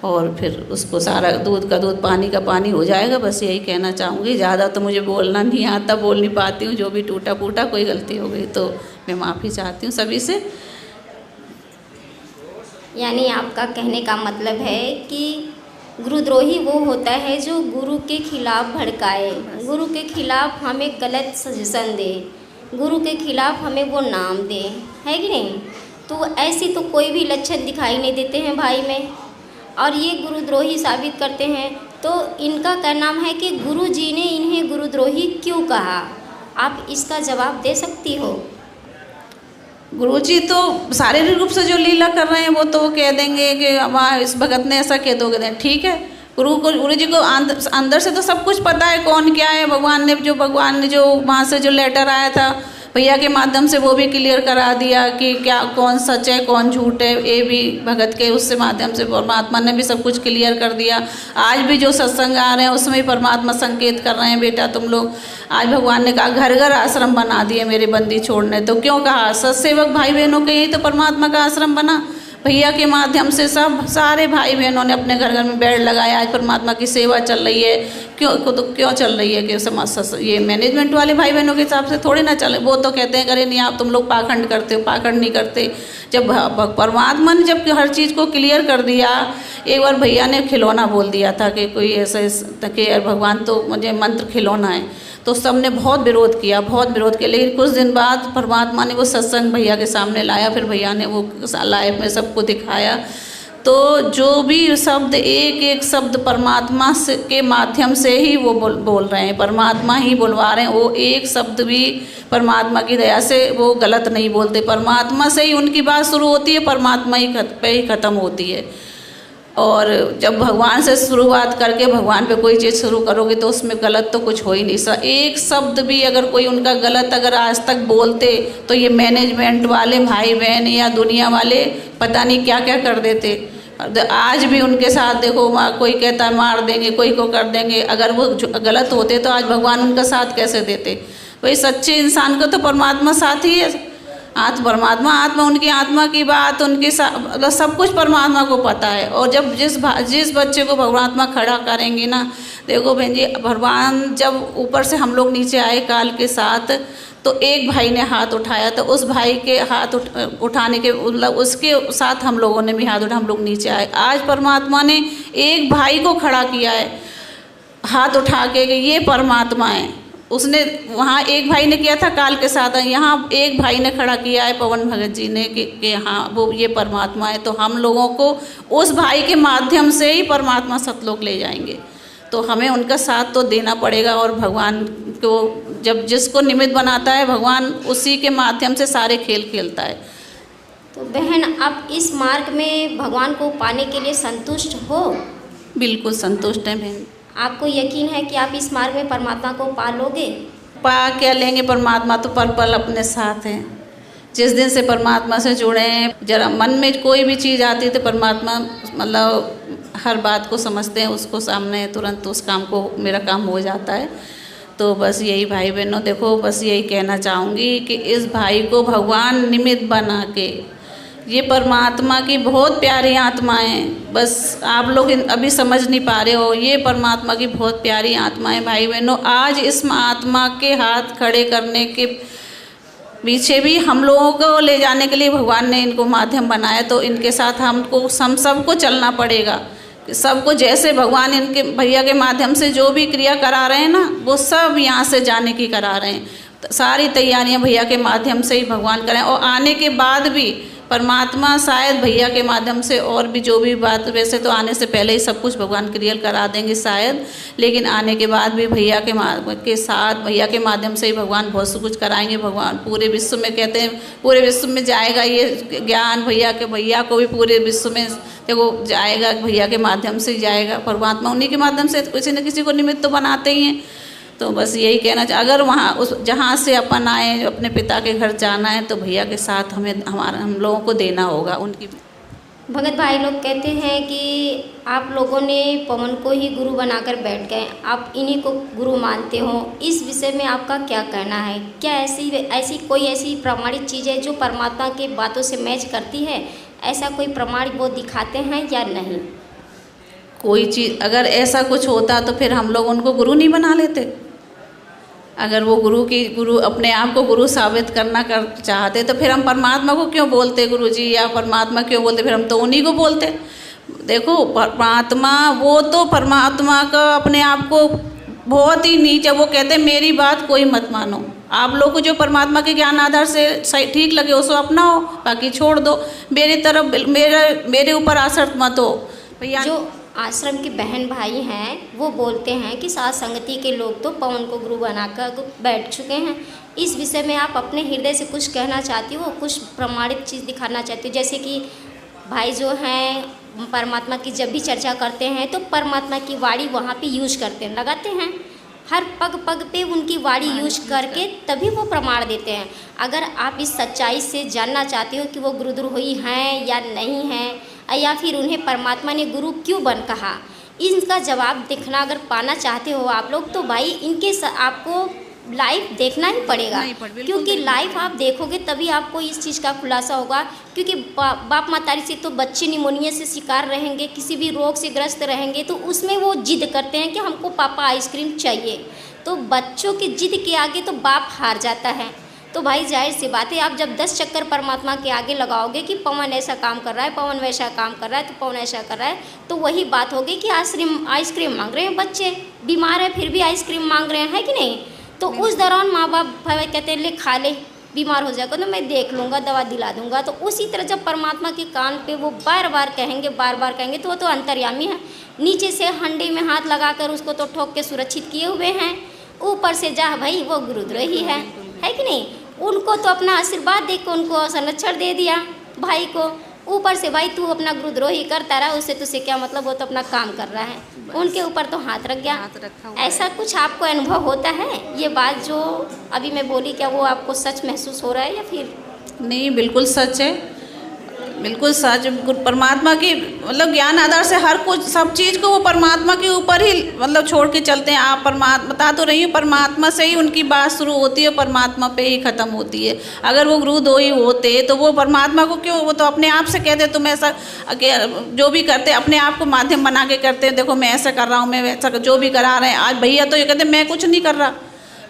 और फिर उसको सारा दूध का दूध पानी का पानी हो जाएगा। बस यही कहना चाहूँगी। ज़्यादा तो मुझे बोलना नहीं आता, बोल नहीं पाती हूँ। जो भी टूटा फूटा कोई गलती हो गई तो मैं माफ़ी चाहती हूँ सभी से। यानी आपका कहने का मतलब है कि गुरुद्रोही वो होता है जो गुरु के खिलाफ भड़काए, गुरु के खिलाफ हमें गलत सजेशन दे, गुरु के खिलाफ हमें वो नाम दे, है कि नहीं? तो ऐसी तो कोई भी लक्षण दिखाई नहीं देते हैं भाई में, और ये गुरुद्रोही साबित करते हैं। तो इनका क्या नाम है कि गुरु जी ने इन्हें गुरुद्रोही क्यों कहा? आप इसका जवाब दे सकती हो? गुरुजी तो शारीरिक रूप से जो लीला कर रहे हैं वो तो कह देंगे कि वहाँ इस भगत ने ऐसा कह दोगे, ठीक है। गुरु जी को अंदर से तो सब कुछ पता है कौन क्या है। भगवान ने जो वहाँ से जो लेटर आया था भैया के माध्यम से वो भी क्लियर करा दिया कि क्या कौन सच है कौन झूठ है। ये भी भगत के उससे माध्यम से परमात्मा ने भी सब कुछ क्लियर कर दिया। आज भी जो सत्संग आ रहे हैं उसमें भी परमात्मा संकेत कर रहे हैं, बेटा तुम लोग। आज भगवान ने कहा घर घर आश्रम बना दिए मेरे बंदी छोड़ने। तो क्यों कहा? सत्सेवक भाई बहनों के यही तो परमात्मा का आश्रम बना। भैया के माध्यम से सब सारे भाई बहनों ने अपने घर घर में बेड लगाया। आज परमात्मा की सेवा चल रही है। क्यों चल रही है कि ये मैनेजमेंट वाले भाई बहनों के हिसाब से थोड़ी ना चले। वो तो कहते हैं अरे नहीं आप तुम लोग पाखंड करते हो, पाखंड नहीं करते। जब परमात्मा ने जब हर चीज़ को क्लियर कर दिया, एक बार भैया ने खिलौना बोल दिया था कि कोई ऐसा कि भगवान तो मुझे मंत्र खिलौना है, तो सबने बहुत विरोध किया, लेकिन कुछ दिन बाद परमात्मा ने वो सत्संग भैया के सामने लाया, फिर भैया ने वो लाइव में सबको दिखाया। तो जो भी शब्द, एक एक शब्द परमात्मा से के माध्यम से ही वो बोल रहे हैं, परमात्मा ही बुलवा रहे हैं। वो एक शब्द भी परमात्मा की दया से वो गलत नहीं बोलते, परमात्मा से ही उनकी बात शुरू होती है, परमात्मा ही पे ही ख़त्म होती है। और जब भगवान से शुरुआत करके भगवान पे कोई चीज़ शुरू करोगे तो उसमें गलत तो कुछ हो ही नहीं। एक शब्द भी अगर कोई उनका गलत अगर आज तक बोलते तो ये मैनेजमेंट वाले भाई बहन या दुनिया वाले पता नहीं क्या क्या कर देते। आज भी उनके साथ देखो, कोई कहता है मार देंगे, कोई को कर देंगे। अगर वो गलत होते तो आज भगवान उनका साथ कैसे देते? वही सच्चे इंसान को तो परमात्मा साथ ही है। परमात्मा आत्मा, उनकी आत्मा की बात, उनकी मतलब सब कुछ परमात्मा को पता है। और जब जिस बच्चे को परमात्मा खड़ा करेंगे ना, देखो बहन जी, भगवान जब ऊपर से हम लोग नीचे आए काल के साथ, तो एक भाई ने हाथ उठाया, तो उस भाई के हाथ उठाने के मतलब उसके साथ हम लोगों ने भी हाथ उठा, हम लोग नीचे आए। आज परमात्मा ने एक भाई को खड़ा किया है हाथ उठा के कि ये परमात्मा है। उसने वहाँ एक भाई ने किया था काल के साथ, यहाँ एक भाई ने खड़ा किया है पवन भगत जी ने कि हाँ वो ये परमात्मा है। तो हम लोगों को उस भाई के माध्यम से ही परमात्मा सतलोक ले जाएंगे, तो हमें उनका साथ तो देना पड़ेगा। और भगवान को जब जिसको निमित्त बनाता है भगवान, उसी के माध्यम से सारे खेल खेलता है। तो बहन, आप इस मार्ग में भगवान को पाने के लिए संतुष्ट हो? बिल्कुल संतुष्ट हैं बहन। आपको यकीन है कि आप इस मार्ग में परमात्मा को पा लोगे? पा क्या लेंगे, परमात्मा तो पल पल अपने साथ हैं। जिस दिन से परमात्मा से जुड़े हैं, जरा मन में कोई भी चीज़ आती है तो परमात्मा मतलब हर बात को समझते हैं, उसको सामने तुरंत उस काम को, मेरा काम हो जाता है। तो बस यही भाई बहनों, देखो बस यही कहना चाहूँगी कि इस भाई को भगवान निमित्त बना के, ये परमात्मा की बहुत प्यारी आत्मा है। बस आप लोग अभी समझ नहीं पा रहे हो, ये परमात्मा की बहुत प्यारी आत्मा है भाई बहनों। आज इस आत्मा के हाथ खड़े करने के पीछे भी हम लोगों को ले जाने के लिए भगवान ने इनको माध्यम बनाया, तो इनके साथ हम सबको चलना पड़ेगा। सबको जैसे भगवान इनके भैया के माध्यम से जो भी क्रिया करा रहे हैं ना, वो सब यहाँ से जाने की करा रहे हैं। तो सारी तैयारियाँ भैया के माध्यम से ही भगवान करें, और आने के बाद भी परमात्मा शायद भैया के माध्यम से और भी जो भी बात, वैसे तो आने से पहले ही सब कुछ भगवान क्लियर करा देंगे शायद, लेकिन आने के बाद भी भैया के साथ भैया के माध्यम से ही भगवान बहुत कुछ कराएंगे। भगवान पूरे विश्व में, कहते हैं पूरे विश्व में जाएगा ये ज्ञान, भैया को भी पूरे विश्व में देखो जाएगा, भैया के माध्यम से ही जाएगा। परमात्मा उन्हीं के माध्यम से किसी न किसी को निमित्त तो बनाते ही हैं। तो बस यही कहना अगर वहाँ उस जहाँ से अपन आए अपने पिता के घर जाना है, तो भैया के साथ हम लोगों को देना होगा उनकी। भगत भाई लोग कहते हैं कि आप लोगों ने पवन को ही गुरु बनाकर बैठ गए, आप इन्हीं को गुरु मानते हो। इस विषय में आपका क्या कहना है? क्या ऐसी प्रामाणिक चीज़ है जो परमात्मा के बातों से मैच करती है? ऐसा कोई प्रमाण वो दिखाते हैं या नहीं? कोई चीज़ अगर ऐसा कुछ होता तो फिर हम लोग उनको गुरु नहीं बना लेते। अगर वो गुरु अपने आप को गुरु साबित करना चाहते तो फिर हम परमात्मा को क्यों बोलते गुरु जी, या परमात्मा क्यों बोलते? फिर हम तो उन्हीं को बोलते। देखो परमात्मा, वो तो परमात्मा का अपने आप को बहुत ही नीचे, वो कहते हैं मेरी बात कोई मत मानो। आप लोग को जो परमात्मा के ज्ञान आधार से ठीक लगे उसको अपनाओ, बाकी छोड़ दो। मेरे ऊपर आसक्त मत हो भैया। जो आश्रम के बहन भाई हैं वो बोलते हैं कि साथ संगति के लोग तो पवन को गुरु बनाकर बैठ चुके हैं। इस विषय में आप अपने हृदय से कुछ कहना चाहती हो, कुछ प्रमाणित चीज़ दिखाना चाहती हो? जैसे कि भाई जो हैं परमात्मा की जब भी चर्चा करते हैं तो परमात्मा की वाणी वहाँ पे यूज करते हैं, लगाते हैं, हर पग पग पे उनकी वाणी यूज करके तभी वो प्रमाण देते हैं। अगर आप इस सच्चाई से जानना चाहते हो कि वो गुरुदेव हुई हैं या नहीं हैं, या फिर उन्हें परमात्मा ने गुरु क्यों बन कहा, इनका जवाब देखना अगर पाना चाहते हो आप लोग, तो भाई इनके आपको लाइव देखना ही पड़ेगा, बिल्कुल क्योंकि लाइव आप देखोगे तभी आपको इस चीज़ का खुलासा होगा। क्योंकि बाप मातारी से तो बच्चे निमोनिया से शिकार रहेंगे, किसी भी रोग से ग्रस्त रहेंगे, तो उसमें वो जिद करते हैं कि हमको पापा आइसक्रीम चाहिए। तो बच्चों की जिद के आगे तो बाप हार जाता है। तो भाई जाहिर सी बात है, आप जब 10 चक्कर परमात्मा के आगे लगाओगे कि पवन ऐसा काम कर रहा है, पवन वैसा काम कर रहा है, तो पवन ऐसा कर रहा है, तो वही बात होगी कि आइसक्रीम मांग रहे हैं बच्चे, बीमार है फिर भी आइसक्रीम मांग रहे हैं, है कि नहीं। तो उस दौरान माँ बाप भाई कहते हैं ले खा ले, बीमार हो जाएगा तो मैं देख लूँगा, दवा दिला दूँगा। तो उसी तरह जब परमात्मा के कान पे वो बार बार कहेंगे तो वो तो अंतर्यामी है। नीचे से हंडी में हाथ लगाकर उसको तो ठोक के सुरक्षित किए हुए हैं, ऊपर से जा भाई वो गुरुद्रोही है कि नहीं। उनको तो अपना आशीर्वाद दे के उनको संरक्षण दे दिया भाई को, ऊपर से भाई तू अपना गुरुद्रोही करता रहा, उससे तुझसे क्या मतलब, वो तो अपना काम कर रहा है, उनके ऊपर तो हाथ रख गया। ऐसा कुछ आपको अनुभव होता है? ये बात जो अभी मैं बोली, क्या वो आपको सच महसूस हो रहा है या फिर नहीं? बिल्कुल सच है, बिल्कुल सच। परमात्मा की मतलब ज्ञान आधार से हर कुछ सब चीज़ को वो परमात्मा के ऊपर ही मतलब छोड़ के चलते हैं। आप परमात्मा बता तो रही हूँ, परमात्मा से ही उनकी बात शुरू होती है, परमात्मा पे ही ख़त्म होती है। अगर वो गुरुद्रोही होते तो वो परमात्मा को क्यों, वो तो अपने आप से कहते तुम ऐसा जो भी करते अपने आप को माध्यम बना के करते हैं, देखो मैं ऐसा कर रहा हूँ, मैं वैसा जो भी करा रहे हैं। आज भैया तो ये कहते मैं कुछ नहीं कर रहा,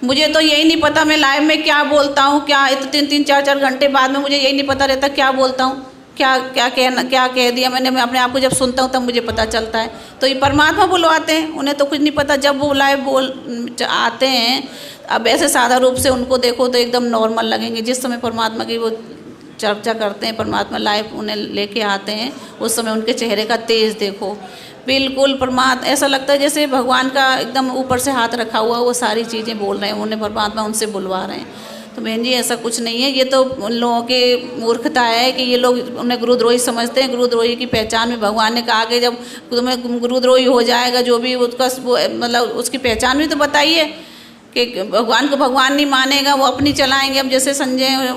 मुझे तो यही नहीं पता मैं लाइव में क्या बोलता हूँ, क्या 3-3 4-4 घंटे बाद में मुझे यही नहीं पता रहता क्या बोलता हूँ, क्या कह दिया मैंने। मैं अपने आप को जब सुनता हूँ तब मुझे पता चलता है। तो ये परमात्मा बुलवाते हैं, उन्हें तो कुछ नहीं पता। जब वो लाइव बोल आते हैं, अब ऐसे सादा रूप से उनको देखो तो एकदम नॉर्मल लगेंगे। जिस समय परमात्मा की वो चर्चा करते हैं, परमात्मा लाइव उन्हें लेके आते हैं, उस समय उनके चेहरे का तेज देखो, बिल्कुल परमात्मा ऐसा लगता है जैसे भगवान का एकदम ऊपर से हाथ रखा हुआ, वो सारी चीज़ें बोल रहे हैं, उन्हें परमात्मा उनसे बुलवा रहे हैं। तो बहन जी ऐसा कुछ नहीं है, ये तो उन लोगों की मूर्खता है कि ये लोग उन्हें गुरुद्रोही समझते हैं। गुरुद्रोही की पहचान में भगवान ने कहा कि जब तुम्हें गुरुद्रोही हो जाएगा जो भी उसका मतलब उसकी पहचान भी तो बताइए कि भगवान को भगवान नहीं मानेगा, वो अपनी चलाएंगे। अब जैसे संजय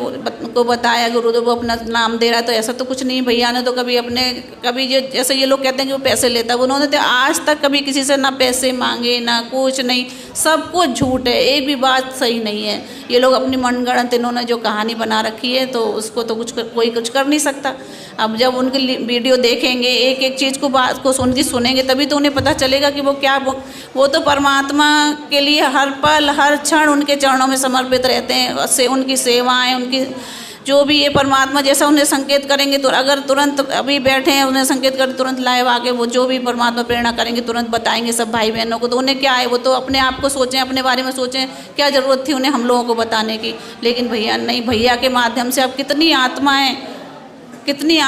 को बताया गुरुदेव वो अपना नाम दे रहा है, तो ऐसा तो कुछ नहीं। भैया ने तो कभी जो जैसे ये लोग कहते हैं कि वो पैसे लेता है, उन्होंने तो आज तक कभी किसी से ना पैसे मांगे ना कुछ नहीं, सब कुछ झूठ है, एक भी बात सही नहीं है। ये लोग अपनी मनगढ़ंत इन्होंने जो कहानी बना रखी है, तो उसको तो कोई कुछ कर नहीं सकता। अब जब उनकी वीडियो देखेंगे, एक एक चीज़ को बात को सुनेंगे, तभी तो उन्हें पता चलेगा कि वो क्या वो तो परमात्मा के लिए हर पल हर क्षण उनके चरणों में समर्पित रहते हैं। से उनकी सेवाएं, उनकी जो भी ये परमात्मा जैसा उन्हें संकेत करेंगे, तो अगर तुरंत अभी बैठे हैं उन्हें संकेत करें, तुरंत लाइव आके वो जो भी परमात्मा प्रेरणा करेंगे तुरंत बताएंगे सब भाई बहनों को। तो उन्हें क्या है, वो तो अपने आप को सोचें, अपने बारे में सोचें, क्या ज़रूरत थी उन्हें हम लोगों को बताने की। लेकिन भैया नहीं, भैया के माध्यम से अब कितनी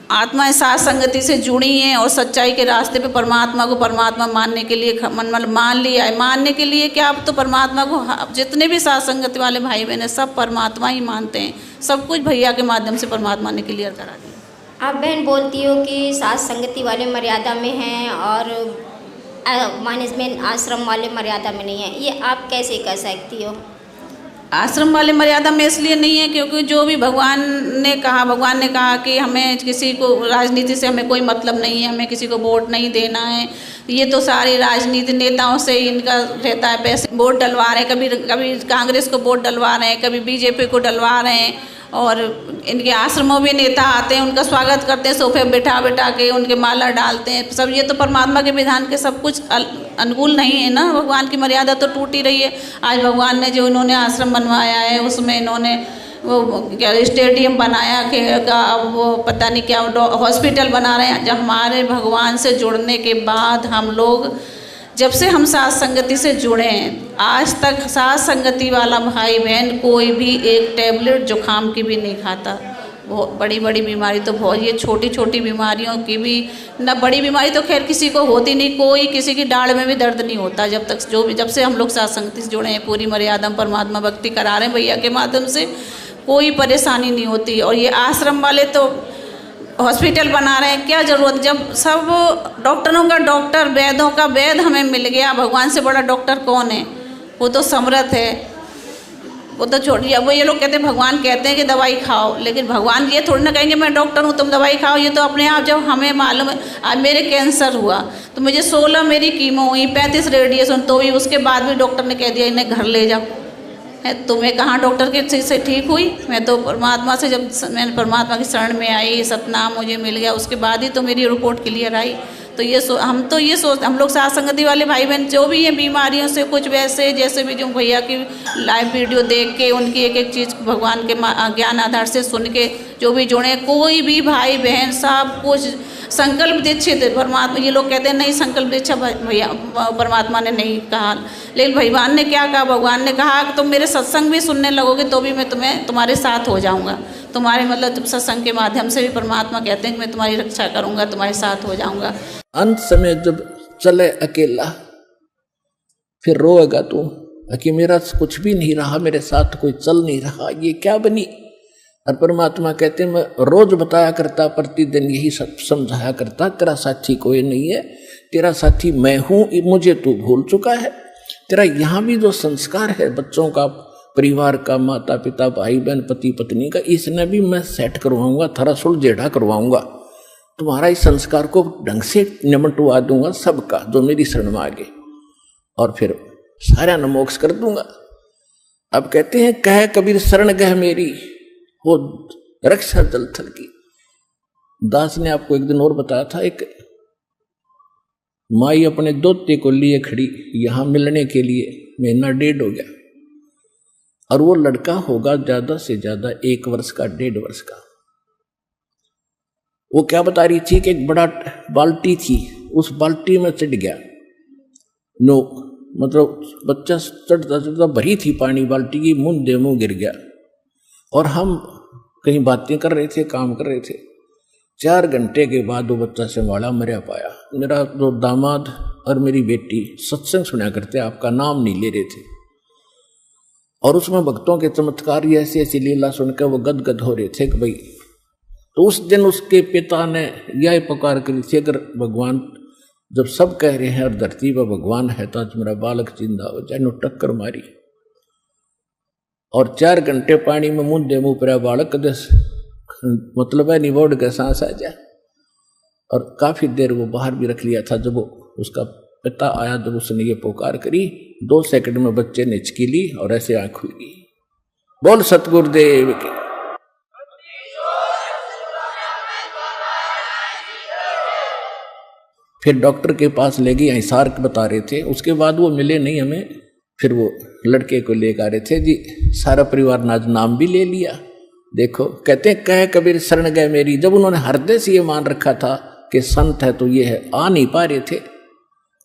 आत्माएं साथ संगति से जुड़ी हैं और सच्चाई के रास्ते पे परमात्मा को परमात्मा मानने के लिए मान लिया है। मानने के लिए क्या, अब तो परमात्मा को जितने भी साथ संगति वाले भाई बहन हैं सब परमात्मा ही मानते हैं। सब कुछ भैया के माध्यम से परमात्मा ने क्लियर करा दिया। आप बहन बोलती हो कि साथ संगति वाले मर्यादा में हैं और मैनेजमेंट आश्रम वाले मर्यादा में नहीं है, ये आप कैसे कह सकती हो? आश्रम वाले मर्यादा में इसलिए नहीं है क्योंकि जो भी भगवान ने कहा कि हमें किसी को राजनीति से हमें कोई मतलब नहीं है, हमें किसी को वोट नहीं देना है। ये तो सारी राजनीति नेताओं से इनका रहता है, पैसे वोट डलवा रहे हैं, कभी कांग्रेस को वोट डलवा रहे हैं, कभी बीजेपी को डलवा रहे हैं। और इनके आश्रमों में नेता आते हैं, उनका स्वागत करते हैं, सोफे बैठा के उनके माला डालते हैं सब। ये तो परमात्मा के विधान के सब कुछ अनुकूल नहीं है ना। भगवान की मर्यादा तो टूट ही रही है। आज भगवान ने जो इन्होंने आश्रम बनवाया है उसमें इन्होंने वो क्या स्टेडियम बनाया का, वो पता नहीं क्या हॉस्पिटल बना रहे हैं। जब हमारे भगवान से जुड़ने के बाद हम लोग जब से हम साथ संगति से जुड़े हैं, आज तक साथ संगति वाला भाई बहन कोई भी एक टैबलेट जुकाम की भी नहीं खाता। बहुत बड़ी बीमारी तो बहुत, ये छोटी बीमारियों की भी ना, बड़ी बीमारी तो खैर किसी को होती नहीं, कोई किसी की डाढ़ में भी दर्द नहीं होता जब से हम लोग साथ संगति से जुड़े हैं, पूरी मर्यादा परमात्मा भक्ति करा रहे हैं भैया के माध्यम से, कोई परेशानी नहीं होती। और ये आश्रम वाले तो हॉस्पिटल बना रहे हैं, क्या ज़रूरत, जब सब डॉक्टरों का डॉक्टर, वैद्यों का वैद हमें मिल गया। भगवान से बड़ा डॉक्टर कौन है? वो तो समर्थ है। वो तो छोड़िए, वो ये लोग कहते हैं, भगवान कहते हैं कि दवाई खाओ, लेकिन भगवान ये थोड़ी ना कहेंगे मैं डॉक्टर हूँ तुम दवाई खाओ। ये तो अपने आप, जब हमें मालूम है आज मेरे कैंसर हुआ तो मुझे 16 मेरी कीमो हुई, 35 रेडिएशन, तो भी उसके बाद भी डॉक्टर ने कह दिया इन्हें घर ले जाओ। है तो मैं कहाँ डॉक्टर के चीज़ से ठीक हुई। मैं तो परमात्मा से, जब मैंने परमात्मा की शरण में आई, सतनाम मुझे मिल गया, उसके बाद ही तो मेरी रिपोर्ट क्लियर आई। तो हम लोग साथ संगति वाले भाई बहन जो भी हैं बीमारियों से, कुछ वैसे जैसे भी, जो भैया की लाइव वीडियो देख के उनकी एक एक चीज़ भगवान के ज्ञान आधार से सुन के जो भी जुड़े, कोई भी भाई बहन सब कुछ संकल्प दीक्षित परमात्मा। ये लोग कहते हैं नहीं संकल्प दीक्षा भैया परमात्मा ने नहीं कहा, लेकिन भगवान ने क्या कहा? भगवान ने कहा कि तुम मेरे सत्संग भी सुनने लगोगे तो भी मैं तुम्हारे साथ हो जाऊंगा। तुम्हारे मतलब सत्संग के माध्यम से भी परमात्मा कहते हैं कि मैं तुम्हारी रक्षा करूंगा, तुम्हारे साथ हो जाऊंगा। अंत समय जब चले अकेला फिर रोएगा तू कि मेरा कुछ भी नहीं रहा, मेरे साथ कोई चल नहीं रहा, ये क्या बनी? और परमात्मा कहते हैं मैं रोज बताया करता, प्रतिदिन यही सब समझाया करता, तेरा साथी कोई नहीं है, तेरा साथी मैं हूं, मुझे तू भूल चुका है। तेरा यहाँ भी जो संस्कार है बच्चों का, परिवार का, माता पिता, भाई बहन, पति पत्नी का, इसने भी मैं सेट करवाऊंगा, थोड़ा सुलझेड़ा करवाऊंगा, तुम्हारा इस संस्कार को ढंग से निमटवा दूंगा सबका जो मेरी शरण में आगे, और फिर सारा न मोक्ष कर दूंगा। अब कहते हैं कह कबीर शरण गह मेरी वो रक्षा जल थल की। दास ने आपको एक दिन और बताया था, एक माई अपने दोते को लिए खड़ी यहां मिलने के लिए, महीना 1.5 हो गया, और वो लड़का होगा ज्यादा से ज्यादा 1 वर्ष का, 1.5 वर्ष का। वो क्या बता रही थी कि एक बड़ा बाल्टी थी, उस बाल्टी में चढ़ गया, नो मतलब बच्चा चढ़ता चढ़ता भरी थी पानी बाल्टी की, मुंह दे मुंह गिर गया। और हम कहीं बातें कर रहे थे, काम कर रहे थे, 4 घंटे के बाद वो बच्चा संभाला, मरा पाया। मेरा जो दामाद और मेरी बेटी सत्संग सुना करते, आपका नाम नहीं ले रहे थे, और उसमें भक्तों के चमत्कार ऐसी ऐसी लीला सुनकर वो गदगद हो रहे थे कि भाई। तो उस दिन उसके पिता ने यह पुकार करी थी, अगर भगवान जब सब कह रहे हैं और धरती पर भगवान है तो आज मेरा बालक जिंदा हो जाए। टक्कर मारी और 4 घंटे पानी में मुंह दे मुंह पर बालक दस मतलब है निबोड़ के सांस आ जाए। और काफी देर वो बाहर भी रख लिया था। जब वो उसका पिता आया, जब उसने ये पुकार करी, 2 सेकंड में बच्चे ने हिचकी ली और ऐसे आंख खुल गई। बोल सतगुरुदेव के। फिर डॉक्टर के पास ले गई, हिसार बता रहे थे। उसके बाद वो मिले नहीं हमें। फिर वो लड़के को लेकर आ रहे थे जी, सारा परिवार ने आज नाम भी ले लिया। देखो कहते हैं कह कबीर शरण गए मेरी। जब उन्होंने हृदय से ये मान रखा था कि संत है तो ये है, आ नहीं पा रहे थे।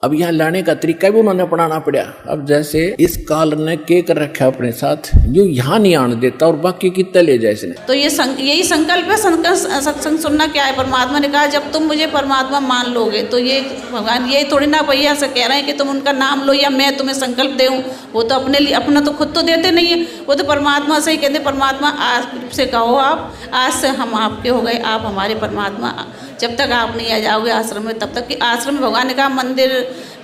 अब यहाँ लाने का तरीका भी उन्होंने अपनाना पड़ा। अब जैसे इस काल ने के कर रखा अपने साथ, यो यहाँ नहीं आने देता और बाकी कितने ले जाए इसने। तो ये यही संकल्प है। सत्संग सुनना क्या है? परमात्मा ने कहा जब तुम मुझे परमात्मा मान लोगे तो ये भगवान ये थोड़ी ना भैया से कह रहे हैं कि तुम उनका नाम लो या मैं तुम्हें संकल्प दूँ। वो तो अपने लिए अपना तो खुद तो देते नहीं है, वो तो परमात्मा से ही कहते परमात्मा आज से कहो आप, आज से हम आपके हो गए, आप हमारे परमात्मा। जब तक आप नहीं आ जाओगे आश्रम में, तब तक कि आश्रम में भगवान ने कहा मंदिर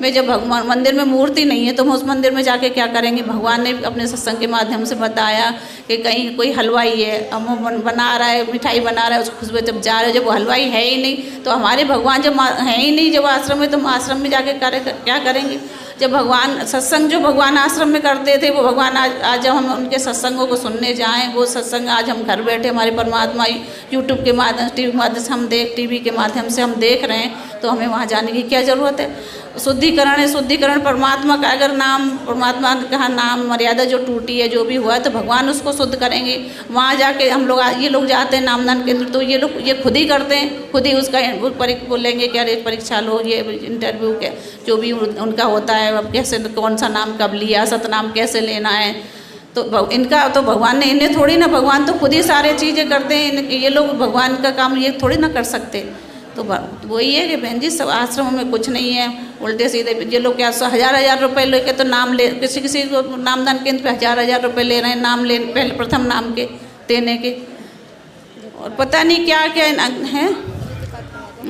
में जब भगवान मंदिर में मूर्ति नहीं है तो हम उस मंदिर में जाके क्या करेंगे। भगवान ने अपने सत्संग के माध्यम से बताया कि कहीं कोई हलवाई है, हम बना रहा है, मिठाई बना रहा है, उस खुशबू जब जा रहे, जब वो हलवाई है ही नहीं तो हमारे भगवान जब है ही नहीं जब आश्रम में, तो हम आश्रम में जाके क्या करेंगे। जब भगवान सत्संग जो भगवान आश्रम में करते थे वो भगवान आज जब हम उनके सत्संगों को सुनने जाएं, वो सत्संग आज हम घर बैठे हमारे परमात्मा यूट्यूब के माध्यम टीवी के माध्यम से हम टीवी के माध्यम से हम देख रहे हैं, तो हमें वहाँ जाने की क्या ज़रूरत है। शुद्धिकरण है, शुद्धिकरण परमात्मा का अगर नाम, परमात्मा ने कहा नाम मर्यादा जो टूटी है जो भी हुआ है तो भगवान उसको शुद्ध करेंगे। वहाँ जाके हम लोग ये लोग जाते हैं नामदान केंद्र, तो ये लोग ये खुद ही करते हैं, खुद ही उसका बोलेंगे कि अरे परीक्षा लो, ये इंटरव्यू के जो भी उनका होता है, अब कैसे कौन सा नाम कब लिया, सतनाम कैसे लेना है। तो इनका तो भगवान ने इन्हें थोड़ी ना, भगवान तो खुद ही सारे चीज़ें करते हैं। ये लोग भगवान का काम ये थोड़ी ना कर सकते। तो वही है कि बहन जी सब आश्रमों में कुछ नहीं है, उल्टे सीधे ये लोग क्या 1000-1000 रुपये लेके तो नाम ले, किसी को नामदान केंद्र पे 1000-1000 रुपये ले रहे हैं नाम ले, पहले प्रथम नाम के देने के, और पता नहीं क्या क्या है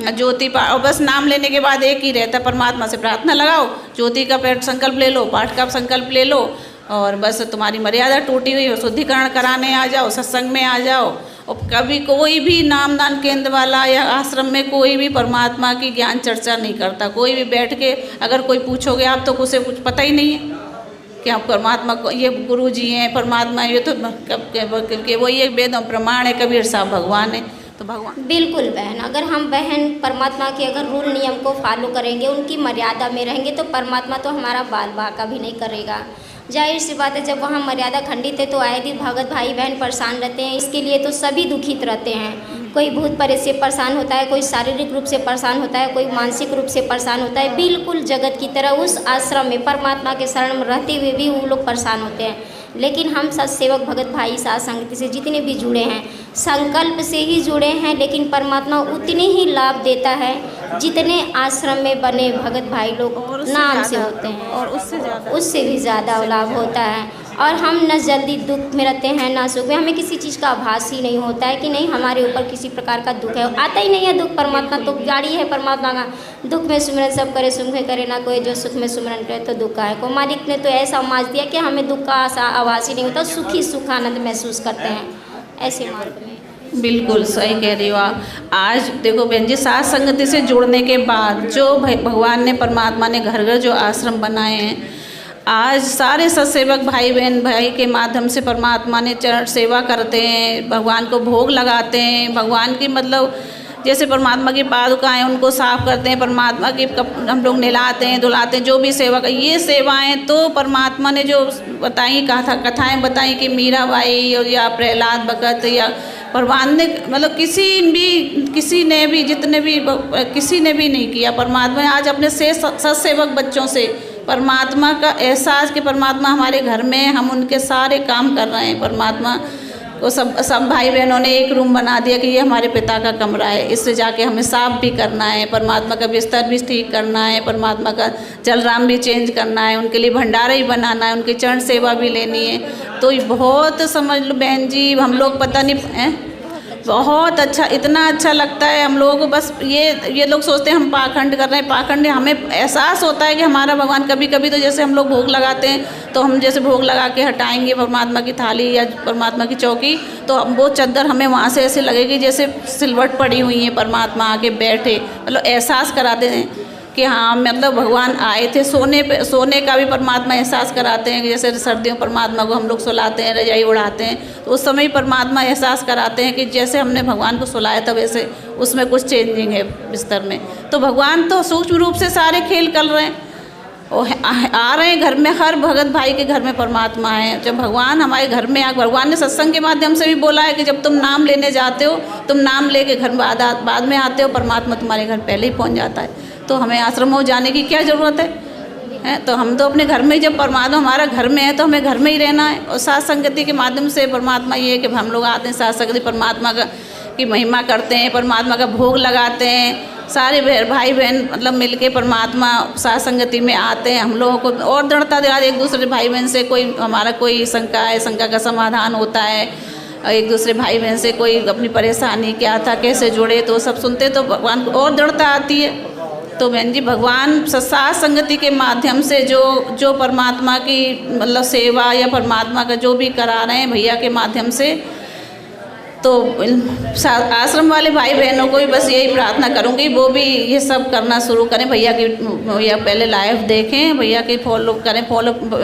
ज्योति पाठ। और बस नाम लेने के बाद एक ही रहता, परमात्मा से प्रार्थना लगाओ, ज्योति का पेट संकल्प ले लो, पाठ का संकल्प ले लो, और बस तुम्हारी मर्यादा टूटी हुई हो, शुद्धिकरण कराने आ जाओ, सत्संग में आ जाओ। और कभी कोई भी नामदान केंद्र वाला या आश्रम में कोई भी परमात्मा की ज्ञान चर्चा नहीं करता। कोई भी बैठ के अगर कोई पूछोगे आप तो उसे कुछ पता ही नहीं है कि हम परमात्मा को, ये गुरु जी हैं परमात्मा, ये तो कब वो ये वेद प्रमाण है, कबीर साहब भगवान है। तो भगवान बिल्कुल बहन, अगर हम बहन परमात्मा के अगर रूल नियम को फॉलो करेंगे, उनकी मर्यादा में रहेंगे, तो परमात्मा तो हमारा बाल बाका भी नहीं करेगा। जाहिर सी बात है, जब वहाँ मर्यादा खंडित है तो आए दिन भगत भाई बहन परेशान रहते हैं। इसके लिए तो सभी दुखित रहते हैं। कोई भूत प्रेत से परेशान होता है, कोई शारीरिक रूप से परेशान होता है, कोई मानसिक रूप से परेशान होता है। बिल्कुल जगत की तरह उस आश्रम में परमात्मा के शरण में रहते हुए भी वो लोग परेशान होते हैं। लेकिन हम सत्सेवक भगत भाई साथ संगति से जितने भी जुड़े हैं, संकल्प से ही जुड़े हैं, लेकिन परमात्मा उतने ही लाभ देता है जितने आश्रम में बने भगत भाई लोग नाम से होते हैं, और उससे भी ज़्यादा लाभ होता है। और हम न जल्दी दुख में रहते हैं ना सुख में। हमें किसी चीज़ का आभास ही नहीं होता है कि नहीं हमारे ऊपर किसी प्रकार का दुख है, आता ही नहीं है दुख। परमात्मा तो गाड़ी है परमात्मा का, दुख में सुमिरन सब करे, सुख में करे ना कोई, जो सुख में सुमिरन करे तो दुख का है को। मालिक ने तो ऐसा मार्ग दिया कि हमें दुख का आभास ही नहीं होता, सुखी सुखानंद महसूस करते हैं ऐसे मार्ग में। बिल्कुल सही कह रही हो आप। आज देखो बहन जी, साथ संगति से जुड़ने के बाद जो भगवान ने परमात्मा ने घर घर जो आश्रम बनाए हैं, आज सारे सत्सेवक भाई बहन भाई के माध्यम से परमात्मा ने चरण सेवा करते हैं, भगवान को भोग लगाते हैं। भगवान की मतलब जैसे परमात्मा की पादुकाएं उनको साफ करते हैं, परमात्मा की हम लोग नहलाते हैं धुलाते हैं, जो भी सेवा का ये सेवाएं तो परमात्मा ने जो बताई कथाएं बताई कि मीराबाई और या प्रहलाद भगत या भगवान ने मतलब किसी ने भी जितने भी किसी ने भी नहीं किया। परमात्मा ने आज अपने से सत्सेवक बच्चों से परमात्मा का एहसास कि परमात्मा हमारे घर में, हम उनके सारे काम कर रहे हैं। परमात्मा को सब भाई बहनों ने एक रूम बना दिया कि ये हमारे पिता का कमरा है, इससे जाके हमें साफ भी करना है, परमात्मा का बिस्तर भी ठीक करना है, परमात्मा का जलराम भी चेंज करना है, उनके लिए भंडारा ही बनाना है, उनकी चरण सेवा भी लेनी है। तो ये बहुत समझ लो बहन जी, हम लोग पता नहीं बहुत अच्छा, इतना अच्छा लगता है हम लोगों को। बस ये लोग सोचते हैं हम पाखंड कर रहे हैं, पाखंड हमें एहसास होता है कि हमारा भगवान कभी कभी तो जैसे हम लोग भोग लगाते हैं तो हम जैसे भोग लगा के हटाएंगे परमात्मा की थाली या परमात्मा की चौकी, तो वो चद्दर हमें वहाँ से ऐसे लगेगी जैसे सिलवट पड़ी हुई है, परमात्मा आके बैठे, मतलब एहसास कराते हैं कि हाँ मतलब भगवान आए थे। सोने का भी परमात्मा एहसास कराते हैं कि जैसे सर्दियों परमात्मा को हम लोग सुलाते हैं, रजाई उड़ाते हैं, तो उस समय परमात्मा एहसास कराते हैं कि जैसे हमने भगवान को सुलाया था वैसे उसमें कुछ चेंजिंग है बिस्तर में। तो भगवान तो सूक्ष्म रूप से सारे खेल कर रहे हैं और आ रहे हैं घर में, हर भगत भाई के घर में परमात्मा है। जब भगवान हमारे घर में भगवान ने सत्संग के माध्यम से भी बोला है कि जब तुम नाम लेने जाते हो, तुम नाम लेके घर बाद में आते हो, परमात्मा तुम्हारे घर पहले ही पहुँच जाता है। तो हमें आश्रमों जाने की क्या ज़रूरत है? तो हम तो अपने घर में, जब परमात्मा हमारा घर में है तो हमें घर में ही रहना है। और साथ संगति के माध्यम से परमात्मा ये है कि हम लोग आते हैं साथ संगति, परमात्मा की महिमा करते हैं, परमात्मा का भोग लगाते हैं, सारे भाई बहन मतलब मिलके परमात्मा साथ संगति में आते हैं। हम लोगों को और दृढ़ता दिला, एक दूसरे भाई बहन से कोई हमारा कोई शंका है, शंका का समाधान होता है, एक दूसरे भाई बहन से कोई अपनी परेशानी क्या था, कैसे जुड़े, तो सब सुनते तो भगवान को और दृढ़ता आती है। तो बहन जी, भगवान साथ संगति के माध्यम से जो परमात्मा की मतलब सेवा या परमात्मा का जो भी करा रहे हैं भैया के माध्यम से, तो आश्रम वाले भाई बहनों को भी बस यही प्रार्थना करूंगी वो भी ये सब करना शुरू करें। भैया पहले लाइव देखें, भैया की फॉलो करें,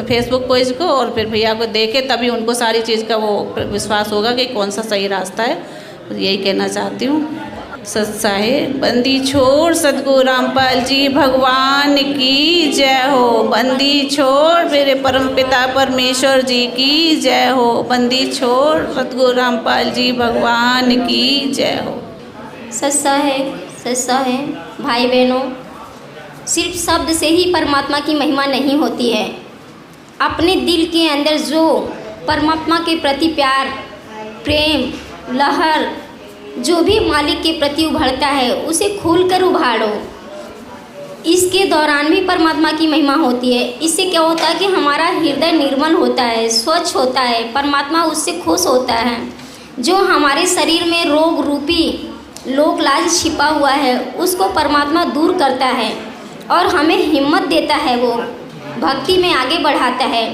फेसबुक पेज को, और फिर भैया को देखें, तभी उनको सारी चीज़ का वो विश्वास होगा कि कौन सा सही रास्ता है। यही कहना चाहती हूँ। सत्साहे बंदी छोड़ सतगुरु रामपाल जी भगवान की जय हो। बंदी छोड़ मेरे परम पिता परमेश्वर जी की जय हो। बंदी छोड़ सतगुरु रामपाल जी भगवान की जय हो। सच्चा है भाई बहनों, सिर्फ शब्द से ही परमात्मा की महिमा नहीं होती है। अपने दिल के अंदर जो परमात्मा के प्रति प्यार, प्रेम, लहर जो भी मालिक के प्रति उभरता है उसे खोलकर उभारो। इसके दौरान भी परमात्मा की महिमा होती है। इससे क्या होता है कि हमारा हृदय निर्मल होता है, स्वच्छ होता है, परमात्मा उससे खुश होता है। जो हमारे शरीर में रोग रूपी लोक लाज छिपा हुआ है उसको परमात्मा दूर करता है और हमें हिम्मत देता है, वो भक्ति में आगे बढ़ाता है।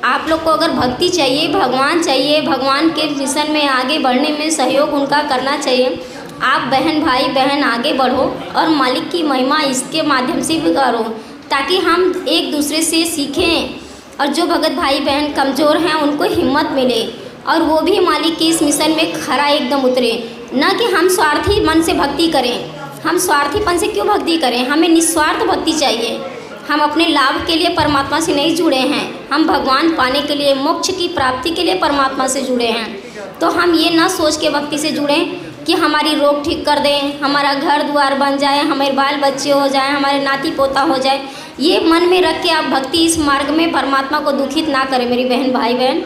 आप लोग को अगर भक्ति चाहिए, भगवान चाहिए, भगवान के मिशन में आगे बढ़ने में सहयोग उनका करना चाहिए, आप भाई बहन आगे बढ़ो और मालिक की महिमा इसके माध्यम से भी करो, ताकि हम एक दूसरे से सीखें और जो भगत भाई बहन कमज़ोर हैं उनको हिम्मत मिले और वो भी मालिक के इस मिशन में खरा एकदम उतरे। न कि हम स्वार्थी मन से भक्ति करें, हम स्वार्थीपन से क्यों भक्ति करें, हमें निस्वार्थ भक्ति चाहिए। हम अपने लाभ के लिए परमात्मा से नहीं जुड़े हैं, हम भगवान पाने के लिए, मोक्ष की प्राप्ति के लिए परमात्मा से जुड़े हैं। तो हम ये ना सोच के भक्ति से जुड़ें कि हमारी रोग ठीक कर दें, हमारा घर द्वार बन जाए, हमारे बाल बच्चे हो जाए, हमारे नाती पोता हो जाए। ये मन में रख के आप भक्ति इस मार्ग में परमात्मा को दुखित ना करें। मेरी बहन भाई बहन,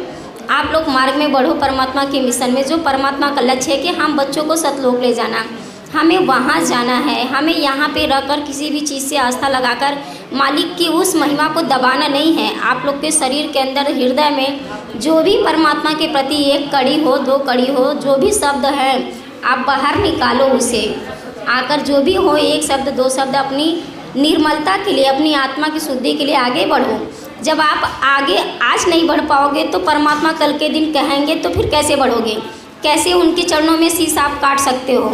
आप लोग मार्ग में बढ़ो परमात्मा के मिशन में। जो परमात्मा का लक्ष्य है कि हम बच्चों को सतलोक ले जाना, हमें वहाँ जाना है। हमें यहाँ पे रहकर किसी भी चीज़ से आस्था लगाकर मालिक की उस महिमा को दबाना नहीं है। आप लोग के शरीर के अंदर, हृदय में जो भी परमात्मा के प्रति एक कड़ी हो, दो कड़ी हो, जो भी शब्द है आप बाहर निकालो उसे। आकर जो भी हो, एक शब्द दो शब्द अपनी निर्मलता के लिए, अपनी आत्मा की शुद्धि के लिए आगे बढ़ो। जब आप आगे आज नहीं बढ़ पाओगे तो परमात्मा कल के दिन कहेंगे, तो फिर कैसे बढ़ोगे? कैसे उनके चरणों में शीश आप काट सकते हो?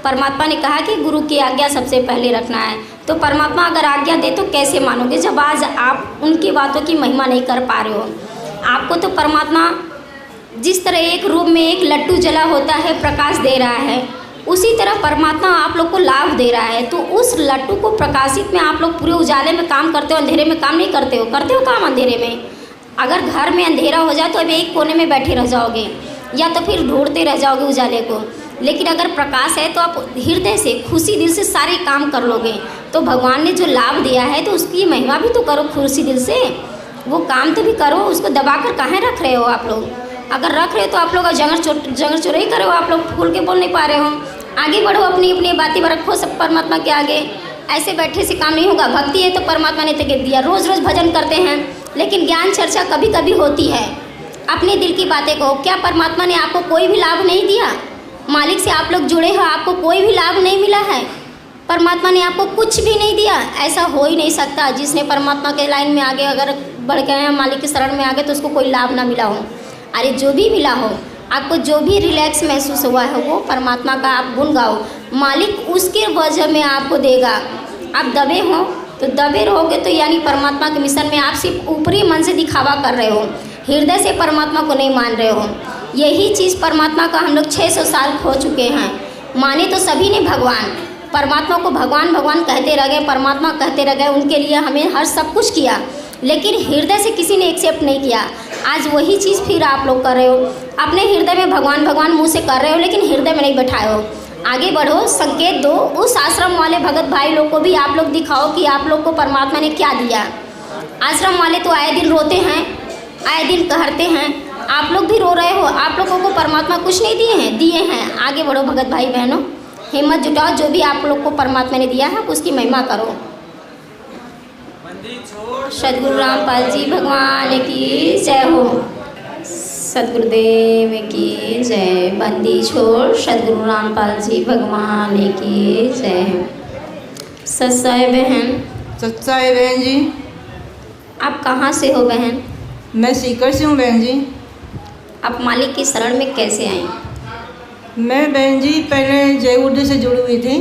परमात्मा ने कहा कि गुरु की आज्ञा सबसे पहले रखना है। तो परमात्मा अगर आज्ञा दे तो कैसे मानोगे जब आज आप उनकी बातों की महिमा नहीं कर पा रहे हो? आपको तो परमात्मा जिस तरह एक रूप में एक लट्टू जला होता है, प्रकाश दे रहा है, उसी तरह परमात्मा आप लोग को लाभ दे रहा है। तो उस लट्टू को प्रकाशित में आप लोग पूरे उजाले में काम करते हो, अंधेरे में काम नहीं करते हो। करते हो काम अंधेरे में? अगर घर में अंधेरा हो जाए तो अब एक कोने में बैठे रह जाओगे या तो फिर ढूंढते रह जाओगे उजाले को। लेकिन अगर प्रकाश है तो आप हृदय से, खुशी दिल से सारे काम कर लोगे। तो भगवान ने जो लाभ दिया है तो उसकी महिमा भी तो करो खुशी दिल से, वो काम तो भी करो। उसको दबा कर कहाँ रख रहे हो आप लोग? अगर रख रहे हो तो आप लोग जंगर चोरी करे हो, आप लोग खुल के बोल नहीं पा रहे हो। आगे बढ़ो, अपनी अपनी बातें रखो सब परमात्मा के आगे। ऐसे बैठे से काम नहीं होगा। भक्ति है तो परमात्मा ने तक दिया। रोज़ रोज़ भजन करते हैं लेकिन ज्ञान चर्चा कभी कभी होती है। अपने दिल की बातें कहो। क्या परमात्मा ने आपको कोई भी लाभ नहीं दिया? मालिक से आप लोग जुड़े हो, आपको कोई भी लाभ नहीं मिला है? परमात्मा ने आपको कुछ भी नहीं दिया? ऐसा हो ही नहीं सकता। जिसने परमात्मा के लाइन में आगे अगर बढ़ गए हैं, मालिक के शरण में आ गए, तो उसको कोई लाभ ना मिला हो। अरे जो भी मिला हो, आपको जो भी रिलैक्स महसूस हुआ है, वो परमात्मा का आप गुण गाओ। मालिक उसके वजह में आपको देगा। आप दबे हो तो दबे रहोगे तो यानी परमात्मा के मिशन में आप सिर्फ ऊपरी मन से दिखावा कर रहे हो, हृदय से परमात्मा को नहीं मान रहे हो। यही चीज़ परमात्मा का हम लोग 600 साल खो चुके हैं। माने तो सभी ने भगवान, परमात्मा को भगवान भगवान कहते रह गए, परमात्मा कहते रह गए। उनके लिए हमें हर सब कुछ किया, लेकिन हृदय से किसी ने एक्सेप्ट नहीं किया। आज वही चीज़ फिर आप लोग कर रहे हो। अपने हृदय में भगवान भगवान मुँह से कर रहे हो, लेकिन हृदय में नहीं बैठाए हो। आगे बढ़ो, संकेत दो। उस आश्रम वाले भगत भाई लोग को भी आप लोग दिखाओ कि आप लोग को परमात्मा ने क्या दिया। आश्रम वाले तो आए दिन रोते हैं, आए दिन कहते हैं। आप लोग भी रो रहे हो। आप लोगों को परमात्मा कुछ नहीं दिए हैं? दिए हैं। आगे बढ़ो भगत भाई बहनों, हिम्मत जुटाओ। जो भी आप लोग को परमात्मा ने दिया है उसकी महिमा करो। सदगुरु रामपाल जी भगवान की जय हो। सदगुरुदेव की जय। बंदी छोड़ सदगुरु रामपाल जी भगवान की जय। सच्चाई बहन। सच्चाई बहन जी। आप कहाँ से हो बहन? मैं सीकर से हूँ बहन जी। आप मालिक की शरण में कैसे आई? मैं बहन जी पहले जय गुरुदेव से जुड़ी हुई थी।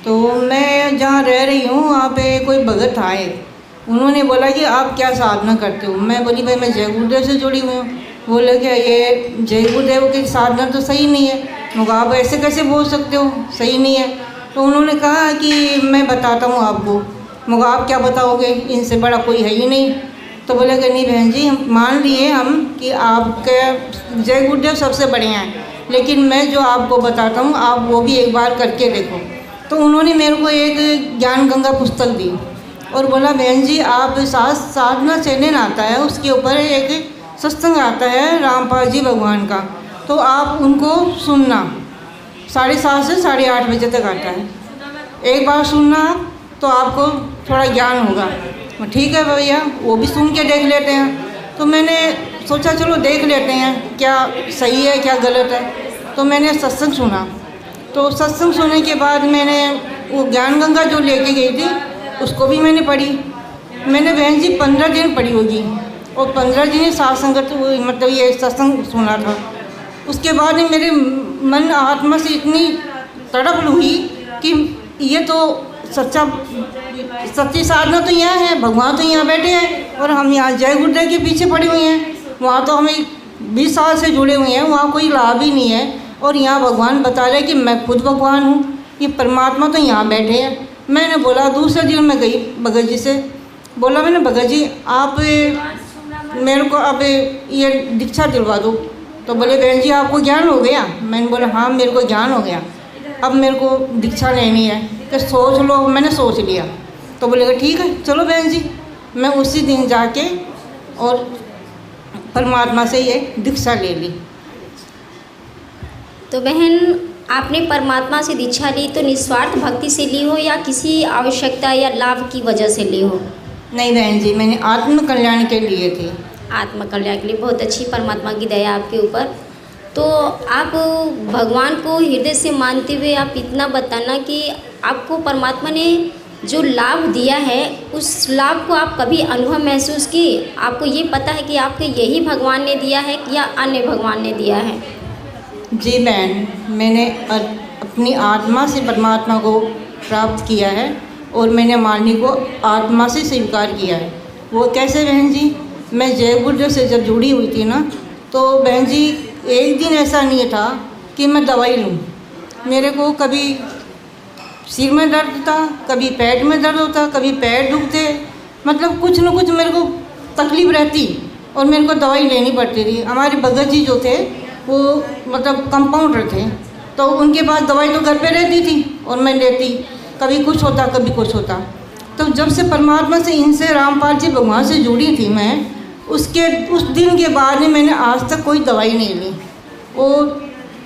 तो मैं जहाँ रह रही हूँ वहाँ पे कोई भगत आए, उन्होंने बोला कि आप क्या साधना करते हो? मैं बोली भाई मैं जय गुरुदेव से जुड़ी हुई हूँ। बोले कि ये जय गुरुदेव की साधना तो सही नहीं है। मगर आप ऐसे कैसे बोल सकते हो, सही नहीं है। तो उन्होंने कहा कि मैं बताता हूँ आपको। मगर आप क्या बताओगे, इनसे बड़ा कोई है ही नहीं। तो बोले कि नहीं बहन जी, हम मान लिए हम कि आपके जय गुरुदेव सबसे बढ़िया हैं, लेकिन मैं जो आपको बताता हूँ आप वो भी एक बार करके देखो। तो उन्होंने मेरे को एक ज्ञान गंगा पुस्तक दी और बोला बहन जी आप साधना चैनल आता है, उसके ऊपर एक सत्संग आता है रामपाल जी भगवान का, तो आप उनको सुनना। 7:30 से 8:30 बजे तक आता है। एक बार सुनना तो आपको थोड़ा ज्ञान होगा। ठीक है भैया, वो भी सुन के देख लेते हैं। तो मैंने सोचा चलो देख लेते हैं क्या सही है क्या गलत है। तो मैंने सत्संग सुना। तो सत्संग सुनने के बाद मैंने वो ज्ञान गंगा जो लेके गई थी उसको भी मैंने पढ़ी। मैंने बहन जी 15 दिन पढ़ी होगी और 15 दिन साथ संगत मतलब ये सत्संग सुना था। उसके बाद मेरे मन आत्मा से इतनी तड़प हुई कि ये तो सच्ची साधना तो यहाँ है, भगवान तो यहाँ बैठे हैं और हम यहाँ जय गुरुदेव के पीछे पड़े हुए हैं। वहाँ तो हमें 20 साल से जुड़े हुए हैं, वहाँ कोई लाभ ही नहीं है। और यहाँ भगवान बता रहे कि मैं खुद भगवान हूँ, ये परमात्मा तो यहाँ बैठे हैं। मैंने बोला, दूसरे दिन मैं गई भगत जी से, बोला मैंने, भगत जी आप मेरे को अब ये दीक्षा दिलवा दो। तो बोले, बहन जी आपको ज्ञान हो गया? मैंने बोला हाँ मेरे को ज्ञान हो गया, अब मेरे को दीक्षा लेनी है। तो सोच लो। मैंने सोच लिया। तो बोलेगा ठीक है चलो बहन जी। मैं उसी दिन जाके और परमात्मा से ये दीक्षा ले ली। तो बहन, आपने परमात्मा से दीक्षा ली तो निस्वार्थ भक्ति से ली हो या किसी आवश्यकता या लाभ की वजह से ली हो? नहीं बहन जी, मैंने आत्म कल्याण के लिए थे। आत्म कल्याण के लिए। बहुत अच्छी परमात्मा की दया आपके ऊपर। तो आप भगवान को हृदय से मानते हुए आप इतना बताना कि आपको परमात्मा ने जो लाभ दिया है उस लाभ को आप कभी अनुभव महसूस किए? आपको ये पता है कि आपको यही भगवान ने दिया है या अन्य भगवान ने दिया है? जी बहन, मैंने अपनी आत्मा से परमात्मा को प्राप्त किया है और मैंने मालिनी को आत्मा से स्वीकार किया है। वो कैसे बहन जी? मैं जय गुरुदेव से जब जुड़ी हुई थी ना, तो बहन जी एक दिन ऐसा नहीं था कि मैं दवाई लूँ। मेरे को कभी सिर में दर्द था, कभी पेट में दर्द होता, कभी पैर दुखते, मतलब कुछ न कुछ मेरे को तकलीफ़ रहती और मेरे को दवाई लेनी पड़ती थी। हमारे भगत जी जो थे वो मतलब कंपाउंडर थे, तो उनके पास दवाई तो घर पे रहती थी और मैं लेती, कभी कुछ होता कभी कुछ होता। तो जब से परमात्मा से, इनसे रामपाल जी भगवान से जुड़ी थी मैं, उस दिन के बाद में मैंने आज तक कोई दवाई नहीं ली। और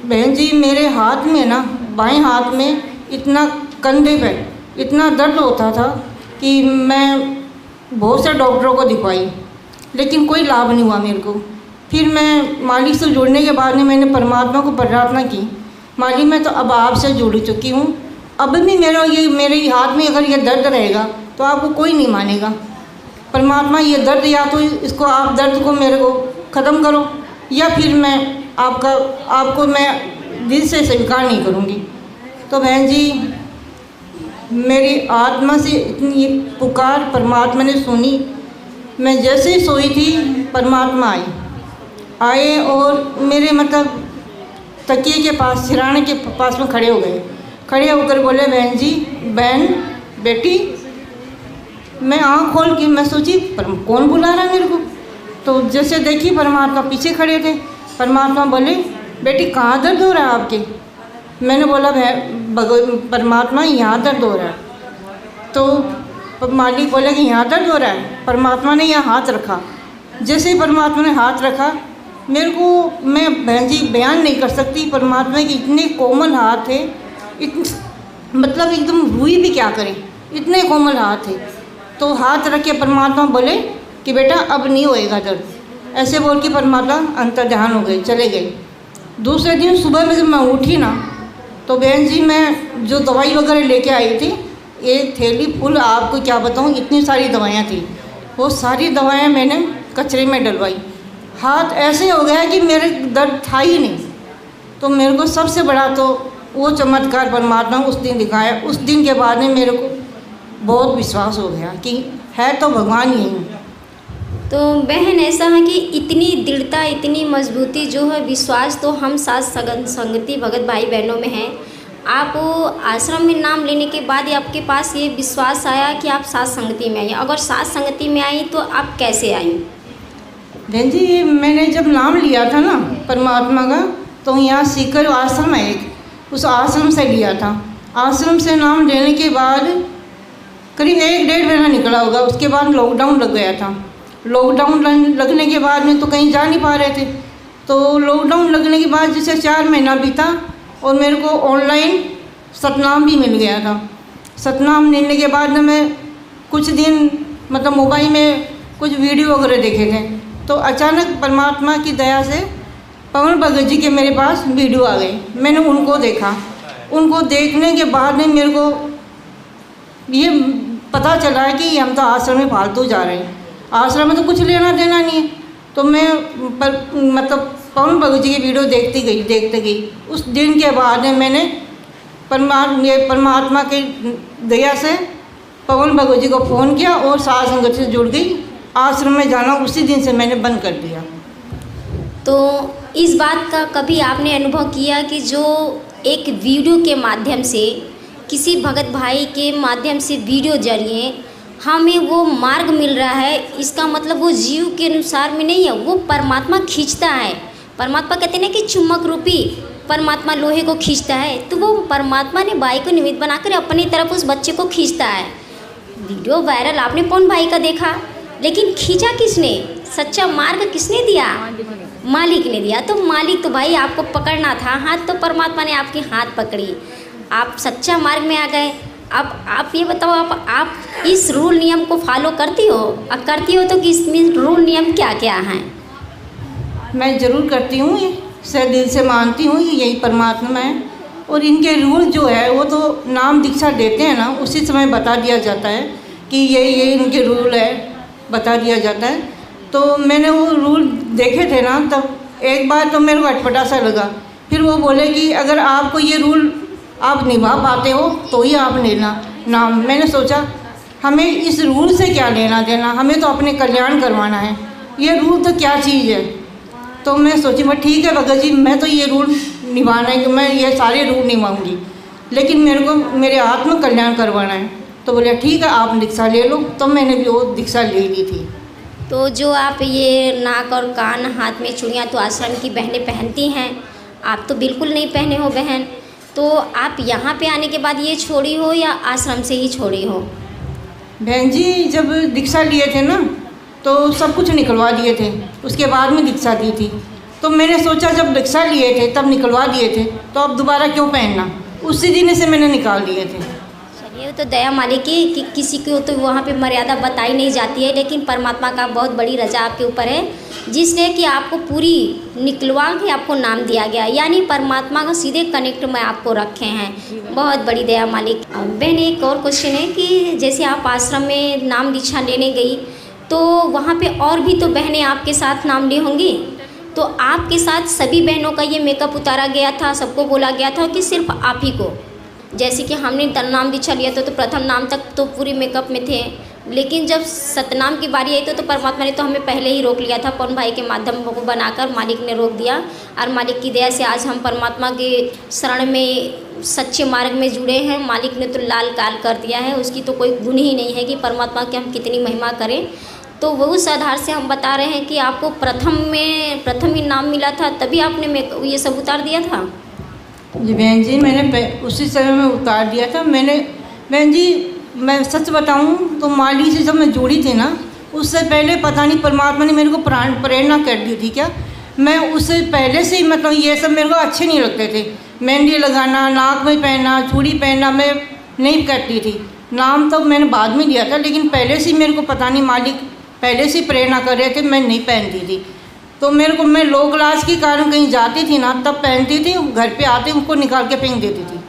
बहन जी मेरे हाथ में ना, बाएं हाथ में इतना, कंधे पे इतना दर्द होता था कि मैं बहुत से डॉक्टरों को दिखवाई, लेकिन कोई लाभ नहीं हुआ मेरे को। फिर मैं मालिक से जुड़ने के बाद में मैंने परमात्मा को प्रार्थना की, मालिक मैं तो अब आपसे जुड़ चुकी हूँ, अब भी मेरे हाथ में अगर ये दर्द रहेगा तो आपको कोई नहीं मानेगा। परमात्मा ये दर्द, या तो इसको आप दर्द को मेरे को ख़त्म करो या फिर मैं आपको मैं दिल से स्वीकार नहीं करूँगी। तो बहन जी मेरी आत्मा से इतनी पुकार परमात्मा ने सुनी। मैं जैसे ही सोई थी परमात्मा आए और मेरे मतलब तकिए के पास, सिराने के पास में खड़े हो गए। खड़े होकर बोले, बहन जी, बहन बेटी। मैं आँख खोल के मैं सोची कौन बुला रहा है मेरे को। तो जैसे देखी परमात्मा पीछे खड़े थे। परमात्मा बोले, बेटी कहाँ दर्द हो रहा है आपके? मैंने बोला परमात्मा यहाँ दर्द हो रहा है। तो मालिक बोले कि यहाँ दर्द हो रहा है। परमात्मा ने यहाँ हाथ रखा। जैसे ही परमात्मा ने हाथ रखा मेरे को, मैं बहन जी बयान नहीं कर सकती परमात्मा के इतने कोमल हाथ थे, मतलब एकदम रूई भी क्या करें, इतने कोमल हाथ थे। तो हाथ रख के परमात्मा बोले कि बेटा अब नहीं होएगा दर्द। ऐसे बोल के परमात्मा अंतर्ध्यान हो गए, चले गए। दूसरे दिन सुबह में जब मैं उठी ना, तो बहन जी मैं जो दवाई वगैरह लेके आई थी, एक थैली फुल, आपको क्या बताऊँ इतनी सारी दवाइयाँ थी। वो सारी दवाइयाँ मैंने कचरे में डलवाई। हाथ ऐसे हो गया कि मेरे दर्द था ही नहीं। तो मेरे को सबसे बड़ा तो वो चमत्कार परमात्मा उस दिन दिखाया। उस दिन के बाद में मेरे को बहुत विश्वास हो गया कि है तो भगवान ही। तो बहन ऐसा है कि इतनी दृढ़ता, इतनी मजबूती जो है, विश्वास तो हम साथ संगति भगत भाई बहनों में है। आप आश्रम में नाम लेने के बाद ही आपके पास ये विश्वास आया कि आप साथ संगति में आई। अगर साथ संगति में आई तो आप कैसे आई? बहन जी मैंने जब नाम लिया था ना परमात्मा का, तो यहाँ सीकर आश्रम है एक, उस आश्रम से लिया था। आश्रम से नाम लेने के बाद करीब 1-1.5 महीना निकला होगा। उसके बाद लॉकडाउन लग गया था। लॉकडाउन लगने के बाद में तो कहीं जा नहीं पा रहे थे। तो लॉकडाउन लगने के बाद जैसे 4 महीना बीता और मेरे को ऑनलाइन सतनाम भी मिल गया था। सतनाम मिलने के बाद में मैं कुछ दिन मतलब मोबाइल में कुछ वीडियो वगैरह देखे थे। तो अचानक परमात्मा की दया से पवन भगत जी के मेरे पास वीडियो आ गए। मैंने उनको देखा। उनको देखने के बाद में मेरे को ये पता चला है कि हम तो आश्रम में फालतू जा रहे हैं, आश्रम में तो कुछ लेना देना नहीं है। तो मैं मतलब पवन भगत जी की वीडियो देखती गई। उस दिन के बाद में मैंने परमात्मा की दया से पवन भगवत जी को फ़ोन किया और साध संगत से जुड़ गई। आश्रम में जाना उसी दिन से मैंने बंद कर दिया। तो इस बात का कभी आपने अनुभव किया कि जो एक वीडियो के माध्यम से, किसी भगत भाई के माध्यम से वीडियो जरिए हमें वो मार्ग मिल रहा है, इसका मतलब वो जीव के अनुसार में नहीं है, वो परमात्मा खींचता है। परमात्मा कहते हैं ना कि चुम्बक रूपी परमात्मा लोहे को खींचता है, तो वो परमात्मा ने बाई को निमित्त बनाकर अपनी तरफ उस बच्चे को खींचता है। वीडियो वायरल आपने पवन भाई का देखा, लेकिन खींचा किसने? सच्चा मार्ग किसने दिया? मालिक ने दिया। तो मालिक तो भाई आपको पकड़ना था, हाथ तो परमात्मा ने आपके हाथ पकड़ी, आप सच्चा मार्ग में आ गए। अब आप ये बताओ, आप इस रूल नियम को फॉलो करती हो? अब करती हो तो कि इसमें रूल नियम क्या क्या हैं? मैं ज़रूर करती हूँ, से दिल से मानती हूँ कि यही परमात्मा है। और इनके रूल जो है वो तो नाम दीक्षा देते हैं ना, उसी समय बता दिया जाता है कि ये इनके रूल है, बता दिया जाता है। तो मैंने वो रूल देखे थे ना, तब एक बार तो मेरे को अटपटा सा लगा। फिर वो बोले कि अगर आपको ये रूल आप निभा पाते हो तो ही आप लेना नाम। मैंने सोचा हमें इस रूल से क्या लेना देना, हमें तो अपने कल्याण करवाना है, ये रूल तो क्या चीज़ है। तो मैं सोची मैं ठीक है भगत जी, मैं तो ये रूल निभाना है कि मैं ये सारे रूल निभाऊंगी, लेकिन मेरे को मेरे आत्म कल्याण करवाना है। तो बोले ठीक है आप दीक्षा ले लो। तो मैंने भी वो दीक्षा ले ली थी। तो जो आप ये नाक और कान, हाथ में चूड़ियाँ तो आश्रम की बहनें पहनती हैं, आप तो बिल्कुल नहीं पहने हो बहन। तो आप यहाँ पे आने के बाद ये छोड़ी हो या आश्रम से ही छोड़ी हो? बहन जी जब दीक्षा लिए थे ना तो सब कुछ निकलवा दिए थे, उसके बाद में दीक्षा दी थी। तो मैंने सोचा जब दीक्षा लिए थे तब निकलवा दिए थे तो अब दोबारा क्यों पहनना, उसी दिन से मैंने निकाल दिए थे। चलिए, तो दया मालिक की कि किसी को तो वहाँ पे मर्यादा बताई नहीं जाती है, लेकिन परमात्मा का बहुत बड़ी रजा आपके ऊपर है, जिसने कि आपको पूरी निकलवा के आपको नाम दिया गया, यानी परमात्मा को सीधे कनेक्ट में आपको रखे हैं। बहुत बड़ी दया मालिक। बहन एक और क्वेश्चन है कि जैसे आप आश्रम में नाम दीक्षा लेने गई तो वहाँ पे और भी तो बहनें आपके साथ नाम ली होंगी, तो आपके साथ सभी बहनों का ये मेकअप उतारा गया था, सबको बोला गया था कि सिर्फ आप ही को? जैसे कि हमने नाम दीक्षा लिया था तो प्रथम नाम तक तो पूरी मेकअप में थे, लेकिन जब सतनाम की बारी आई तो परमात्मा ने तो हमें पहले ही रोक लिया था, पवन भाई के माध्यम को बनाकर मालिक ने रोक दिया। और मालिक की दया से आज हम परमात्मा के शरण में सच्चे मार्ग में जुड़े हैं। मालिक ने तो लाल काल कर दिया है, उसकी तो कोई गुण ही नहीं है कि परमात्मा की हम कितनी महिमा करें। तो वो उस आधार से हम बता रहे हैं कि आपको प्रथम ही नाम मिला था, तभी आपने ये सब उतार दिया था? जी बहन जी, मैंने उसी समय में उतार दिया था। मैंने बहन जी मैं सच बताऊं तो माली से जब मैं जुड़ी थी ना, उससे पहले पता नहीं परमात्मा ने मेरे को प्रेरणा कर दी थी क्या, मैं उससे पहले से ही मतलब ये सब मेरे को अच्छे नहीं लगते थे। मेहंदी लगाना, नाक में पहनना, चूड़ी पहनना मैं नहीं करती थी। नाम तो मैंने बाद में लिया था, लेकिन पहले से मेरे को पता नहीं मालिक पहले से प्रेरणा कर रहे थे, मैं नहीं पहनती थी। तो मेरे को मैं लोक लाज के कारण कहीं जाती थी ना तब पहनती थी, घर पे आते उनको निकाल के फेंक देती थी।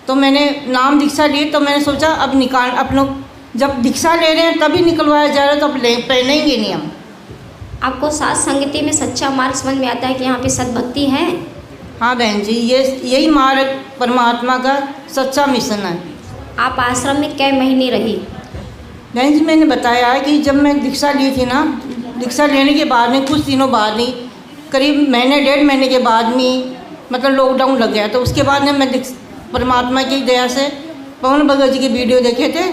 तो मैंने नाम दीक्षा ली तो मैंने सोचा अब निकाल, अब लोग जब दीक्षा ले रहे हैं तभी निकलवाया जा रहा है तो अब पहनेंगे नहीं हम। आपको साथ संगति में सच्चा मार्ग समझ में आता है कि यहाँ पे सद्भक्ति है? हाँ बहन जी, यही मार्ग परमात्मा का सच्चा मिशन है। आप आश्रम में कै महीने रही? बहन जी मैंने बताया है कि जब मैं दीक्षा ली थी ना, दीक्षा लेने के बाद में कुछ दिनों बाद में, करीब महीने 1.5 महीने के बाद में मतलब लॉकडाउन लग गया, तो उसके बाद में मैं परमात्मा की दया से पवन भगत जी के वीडियो देखे थे,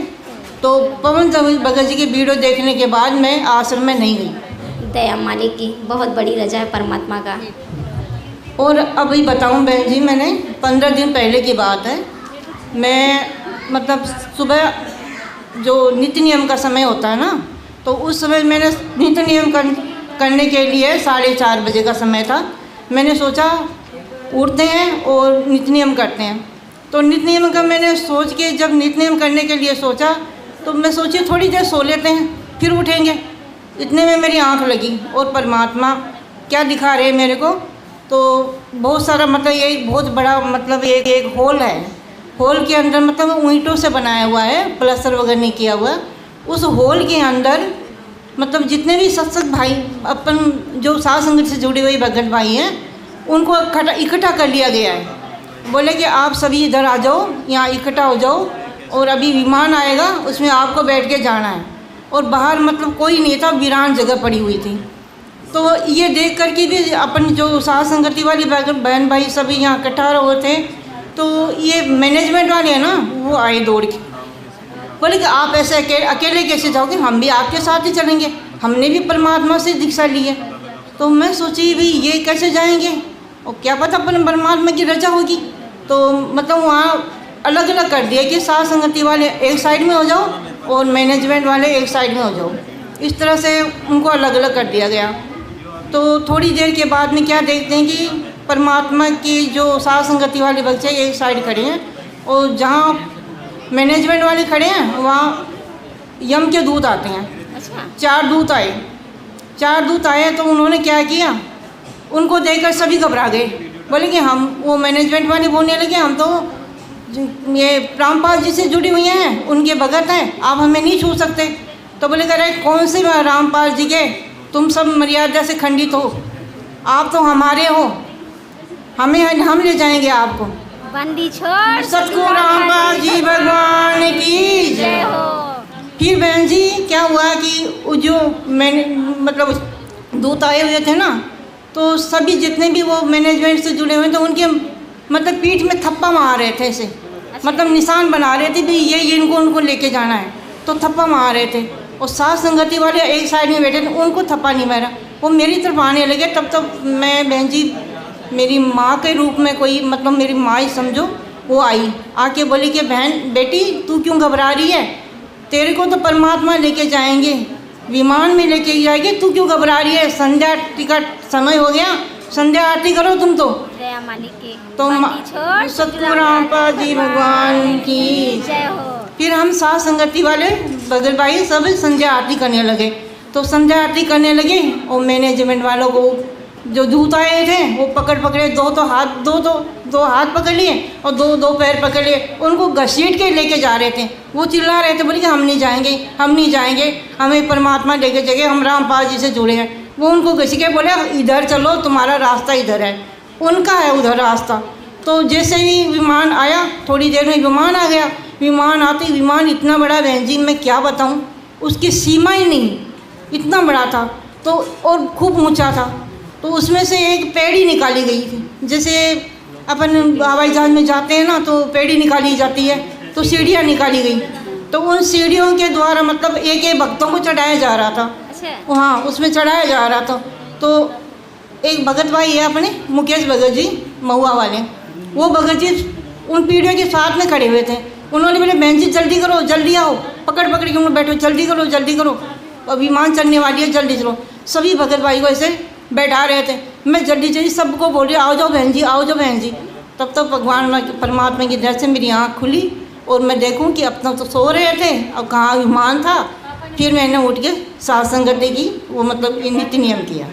तो पवन भगत जी के वीडियो देखने के बाद मैं आश्रम में नहीं गई। दया मालिक की बहुत बड़ी रजा है परमात्मा का। और अभी बताऊं बहन जी, मैंने 15 दिन पहले की बात है, मैं मतलब सुबह जो नित्य नियम का समय होता है ना, तो उस समय मैंने नित्य नियम करने के लिए 4:30 बजे का समय था। मैंने सोचा उठते हैं और नित्य नियम करते हैं। तो नित्य नियम का मैंने सोच के जब नित्य नियम करने के लिए सोचा तो मैं सोची थोड़ी देर सो लेते हैं फिर उठेंगे। इतने में मेरी आंख लगी और परमात्मा क्या दिखा रहे मेरे को, तो बहुत सारा मतलब ये बहुत बड़ा मतलब एक हॉल है। हॉल के अंदर मतलब ईंटों से बनाया हुआ है, प्लास्टर वगैरह नहीं किया हुआ। उस हॉल के अंदर मतलब जितने भी सत्संग भाई अपन जो साध संगत से जुड़े हुए भगत भाई हैं उनको इकट्ठा कर लिया गया है। बोले कि आप सभी इधर आ जाओ, यहाँ इकट्ठा हो जाओ और अभी विमान आएगा उसमें आपको बैठ के जाना है। और बाहर मतलब कोई नहीं था, वीरान जगह पड़ी हुई थी। तो ये देख कर के भी अपन जो साथ संगति वाली बहन भाई सभी यहाँ इकट्ठा हुए थे, तो ये मैनेजमेंट वाले हैं ना, वो आए दौड़ के, बोले कि आप ऐसे अकेले कैसे जाओगे, हम भी आपके साथ ही चलेंगे, हमने भी परमात्मा से दीक्षा ली है। तो मैं सोची भाई ये कैसे जाएंगे, और क्या पता अपन परमात्मा की रजा होगी। तो मतलब वहाँ अलग अलग कर दिया कि साथ संगति वाले एक साइड में हो जाओ और मैनेजमेंट वाले एक साइड में हो जाओ, इस तरह से उनको अलग अलग कर दिया गया। तो थोड़ी देर के बाद में क्या देखते हैं कि परमात्मा की जो साथ संगति वाले बच्चे एक साइड खड़े हैं और जहाँ मैनेजमेंट वाले खड़े हैं वहाँ यम के दूत आते हैं। अच्छा। 4 दूत आए तो उन्होंने क्या किया, उनको देखकर सभी घबरा गए। बोले कि हम, वो मैनेजमेंट वाले बोलने लगे, हम तो ये रामपाल जी से जुड़ी हुई हैं, उनके भगत हैं, आप हमें नहीं छू सकते। तो बोले कह रहे कौन से रामपाल जी के, तुम सब मर्यादा से खंडित हो, आप तो हमारे हो, हम ले जाएंगे आपको। बंदी छोड़ सतगुरु रामपाल जी भगवान की जय हो। फिर बहन जी क्या हुआ कि जो मैंने मतलब दूत आए हुए थे ना, तो सभी जितने भी वो मैनेजमेंट से जुड़े हुए थे उनके मतलब पीठ में थप्पा मार रहे थे ऐसे, मतलब निशान बना रहे थे भी ये इनको उनको लेके जाना है, तो थप्पा मार रहे थे। और साथ संगति वाले एक साइड में बैठे थे, उनको थप्पा नहीं मारा, वो मेरी तरफ आने लगे। तब तक मैं बहन जी मेरी माँ के रूप में, कोई मतलब मेरी माँ ही समझो, वो आई आके बोली कि बहन बेटी तू क्यों घबरा रही है, तेरे को तो परमात्मा लेके जाएंगे, विमान में लेके जाएंगे, तू क्यों घबरा रही है, संध्या आरती का समय हो गया, संध्या आरती करो तुम तो। दया मालिक की तो सतगुरु रामपाल जी भगवान की जय हो। फिर हम साथ संगति वाले बगल भाई सब संध्या आरती करने लगे। तो संध्या आरती करने लगे और मैनेजमेंट वालों को जो दूत आए थे वो पकड़े, दो हाथ पकड़ लिए और दो पैर पकड़ लिए, उनको घसीट के लेके जा रहे थे। वो चिल्ला रहे थे, बोले कि हम नहीं जाएंगे, हमें परमात्मा लेके जाएंगे, हम रामपाल जी से जुड़े हैं। वो उनको घसीट के बोले इधर चलो, तुम्हारा रास्ता इधर है, उनका है उधर रास्ता। तो जैसे ही विमान आया, थोड़ी देर में विमान आ गया। विमान आते, विमान इतना बड़ा बहन जी मैं क्या बताऊँ, उसकी सीमा ही नहीं, इतना बड़ा था तो, और खूब ऊँचा था। तो उसमें से एक पेड़ी निकाली गई थी, जैसे अपन हवाई जहाज में जाते हैं ना तो पेड़ी निकाली जाती है, तो सीढ़ियाँ निकाली गई। तो उन सीढ़ियों के द्वारा मतलब एक भक्तों को चढ़ाया जा रहा था। अच्छा। हाँ, उसमें चढ़ाया जा रहा था। तो एक भगत भाई है अपने, मुकेश भगत जी महुआ वाले, वो भगत जी उन पीढ़ियों के साथ में खड़े हुए थे। उन्होंने बोले बहन जी जल्दी करो, जल्दी आओ, पकड़ के उन्होंने बैठो, जल्दी करो, अब विमान चलने वाली है, जल्दी चलो। सभी भगत भाई को ऐसे बैठा रहे थे। मैं जल्दी सबको बोल रही आओ जाओ बहन जी। तब तक भगवान परमात्मा की दया से मेरी आँख खुली और मैं देखूं कि अपना तो सो रहे थे और कहाँ विमान था। फिर मैंने उठ के साथ संगति की वो मतलब नीति नियम किया।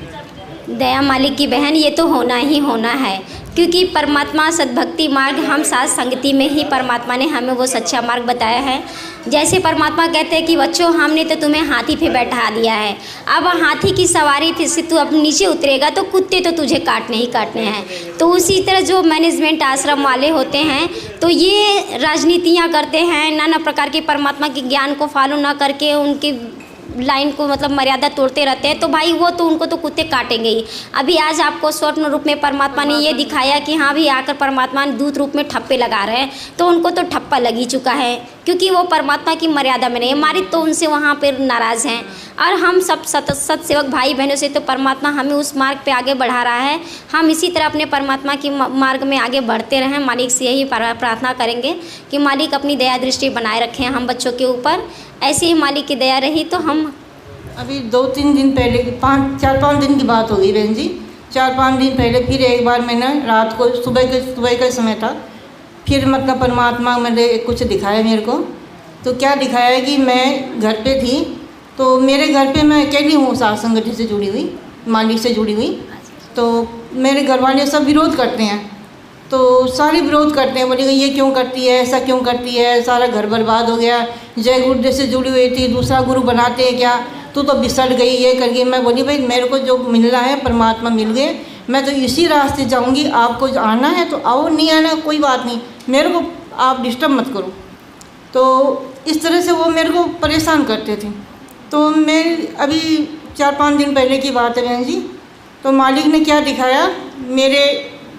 दया मालिक की बहन, ये तो होना ही होना है, क्योंकि परमात्मा सद्भक्ति मार्ग हम साथ संगति में ही परमात्मा ने हमें वो सच्चा मार्ग बताया है। जैसे परमात्मा कहते हैं कि बच्चों हमने तो तुम्हें हाथी पे बैठा दिया है, अब हाथी की सवारी फिर से तू अब नीचे उतरेगा तो कुत्ते तो तुझे काटने ही काटने हैं। तो उसी तरह जो मैनेजमेंट आश्रम वाले होते हैं तो ये राजनीतियाँ करते हैं, नाना प्रकार के परमात्मा के ज्ञान को फॉलो ना करके उनकी लाइन को मतलब मर्यादा तोड़ते रहते हैं, तो भाई वो तो उनको तो कुत्ते काटेंगे ही। अभी आज आपको स्वप्न रूप में परमात्मा ने ये दिखाया कि हाँ भी आकर परमात्मा दूत रूप में ठप्पे लगा रहे हैं, तो उनको तो ठप्पा लग ही चुका है, क्योंकि वो परमात्मा की मर्यादा में नहीं, हमारी तो उनसे वहाँ पर नाराज़ हैं। और हम सब सत्सेवक भाई बहनों से तो परमात्मा हमें उस मार्ग पे आगे बढ़ा रहा है। हम इसी तरह अपने परमात्मा की मार्ग में आगे बढ़ते रहें। मालिक से यही प्रार्थना करेंगे कि मालिक अपनी दया दृष्टि बनाए रखें हम बच्चों के ऊपर। ऐसे ही मालिक की दया रही तो हम अभी 2-3 दिन पहले 4-5 दिन की बात हो गई बहन जी। 4-5 दिन पहले फिर एक बार मैंने रात को सुबह का समय था, फिर मतलब परमात्मा मैंने कुछ दिखाया मेरे को। तो क्या दिखाया कि मैं घर पे थी, तो मेरे घर पे मैं अकेली हूँ साथ संगति से जुड़ी हुई, मालिक से जुड़ी हुई। तो मेरे घर वाले सब विरोध करते हैं, तो सारे विरोध करते हैं, बोले ये क्यों करती है, ऐसा क्यों करती है, सारा घर बर्बाद हो गया, जय गुरु से जुड़ी हुई थी, दूसरा गुरु बनाते हैं क्या, तू तो बिसर गई, ये कर गई। मैं बोली भाई मेरे को जो मिलना है परमात्मा मिल गए, मैं तो इसी रास्ते जाऊंगी, आपको आना है तो आओ, नहीं आना कोई बात नहीं, मेरे को आप डिस्टर्ब मत करो। तो इस तरह से वो मेरे को परेशान करते थे। तो मैं अभी 4-5 दिन पहले की बात है बहन जी, तो मालिक ने क्या दिखाया, मेरे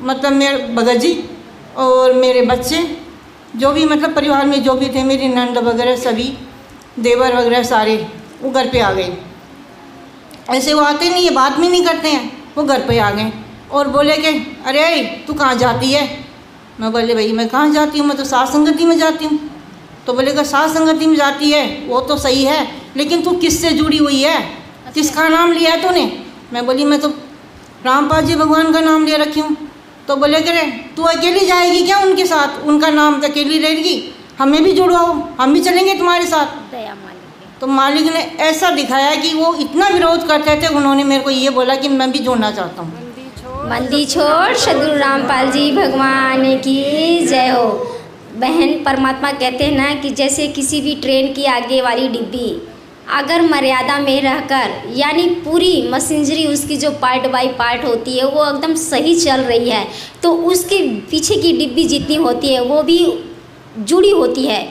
भगत जी और मेरे बच्चे जो भी मतलब परिवार में जो भी थे, मेरी नंद वगैरह सभी देवर वगैरह सारे वो घर पे आ गए। ऐसे वो आते नहीं है, बात भी नहीं करते हैं, वो घर पे आ गए और बोले कि अरे तू कहाँ जाती है। मैं बोले भाई मैं कहाँ जाती हूँ, मैं तो साथ संगति में जाती हूँ। तो बोलेगा साथ संगति में जाती है वो तो सही है, लेकिन तू किससे जुड़ी हुई है, किसका नाम लिया है तूने। मैं बोली मैं तो रामपाल जी भगवान का नाम ले रखी हूँ। तो बोले करे तू अकेली जाएगी क्या उनके साथ, उनका नाम तो अकेली रहेगी, हमें भी जुड़वाओ, हम भी चलेंगे तुम्हारे साथ। तो मालिक ने ऐसा दिखाया कि वो इतना विरोध करते थे, उन्होंने मेरे को ये बोला कि मैं भी जुड़ना चाहता हूँ। मंदी छोड़ सदगुरु रामपाल जी भगवान की जय हो। बहन, परमात्मा कहते हैं ना कि जैसे किसी भी ट्रेन की आगे वाली डिब्बी अगर मर्यादा में रहकर, यानी पूरी मशीनरी उसकी जो पार्ट बाय पार्ट होती है वो एकदम सही चल रही है, तो उसके पीछे की डिब्बी जितनी होती है वो भी जुड़ी होती है,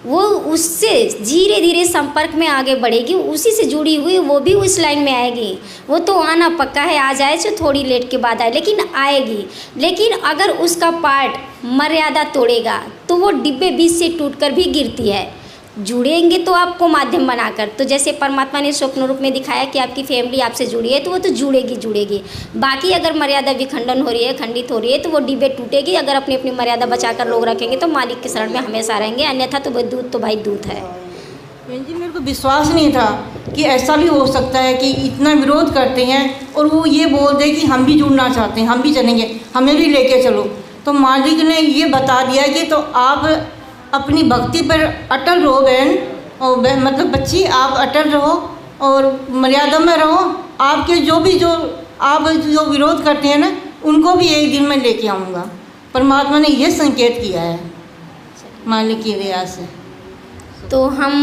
वो उससे धीरे धीरे संपर्क में आगे बढ़ेगी, उसी से जुड़ी हुई वो भी उस लाइन में आएगी। वो तो आना पक्का है, आ जाए जो थोड़ी लेट के बाद आए, लेकिन आएगी। लेकिन अगर उसका पार्ट मर्यादा तोड़ेगा तो वो डिब्बे बीच से टूटकर भी गिरती है। जुड़ेंगे तो आपको माध्यम बनाकर, तो जैसे परमात्मा ने स्वप्न रूप में दिखाया कि आपकी फैमिली आपसे जुड़ी है तो वो तो जुड़ेगी। बाकी अगर मर्यादा विखंडन हो रही है, खंडित हो रही है, तो वो डिब्बे टूटेगी। अगर अपनी अपनी मर्यादा बचाकर लोग रखेंगे तो मालिक के शरण में हमेशा रहेंगे, अन्यथा तो दूत तो भाई दूत है। बहन जी मेरे को विश्वास नहीं था कि ऐसा भी हो सकता है कि इतना विरोध करते हैं और वो ये बोल दे कि हम भी जुड़ना चाहते हैं, हम भी चलेंगे, हमें भी लेके चलो। तो मालिक ने ये बता दिया कि तो आप अपनी भक्ति पर अटल रहो बहन, और मतलब बच्ची आप अटल रहो और मर्यादा में रहो। आपके जो आप जो विरोध करते हैं ना, उनको भी एक दिन में लेके आऊँगा। परमात्मा ने ये संकेत किया है मालिक की दया से। तो हम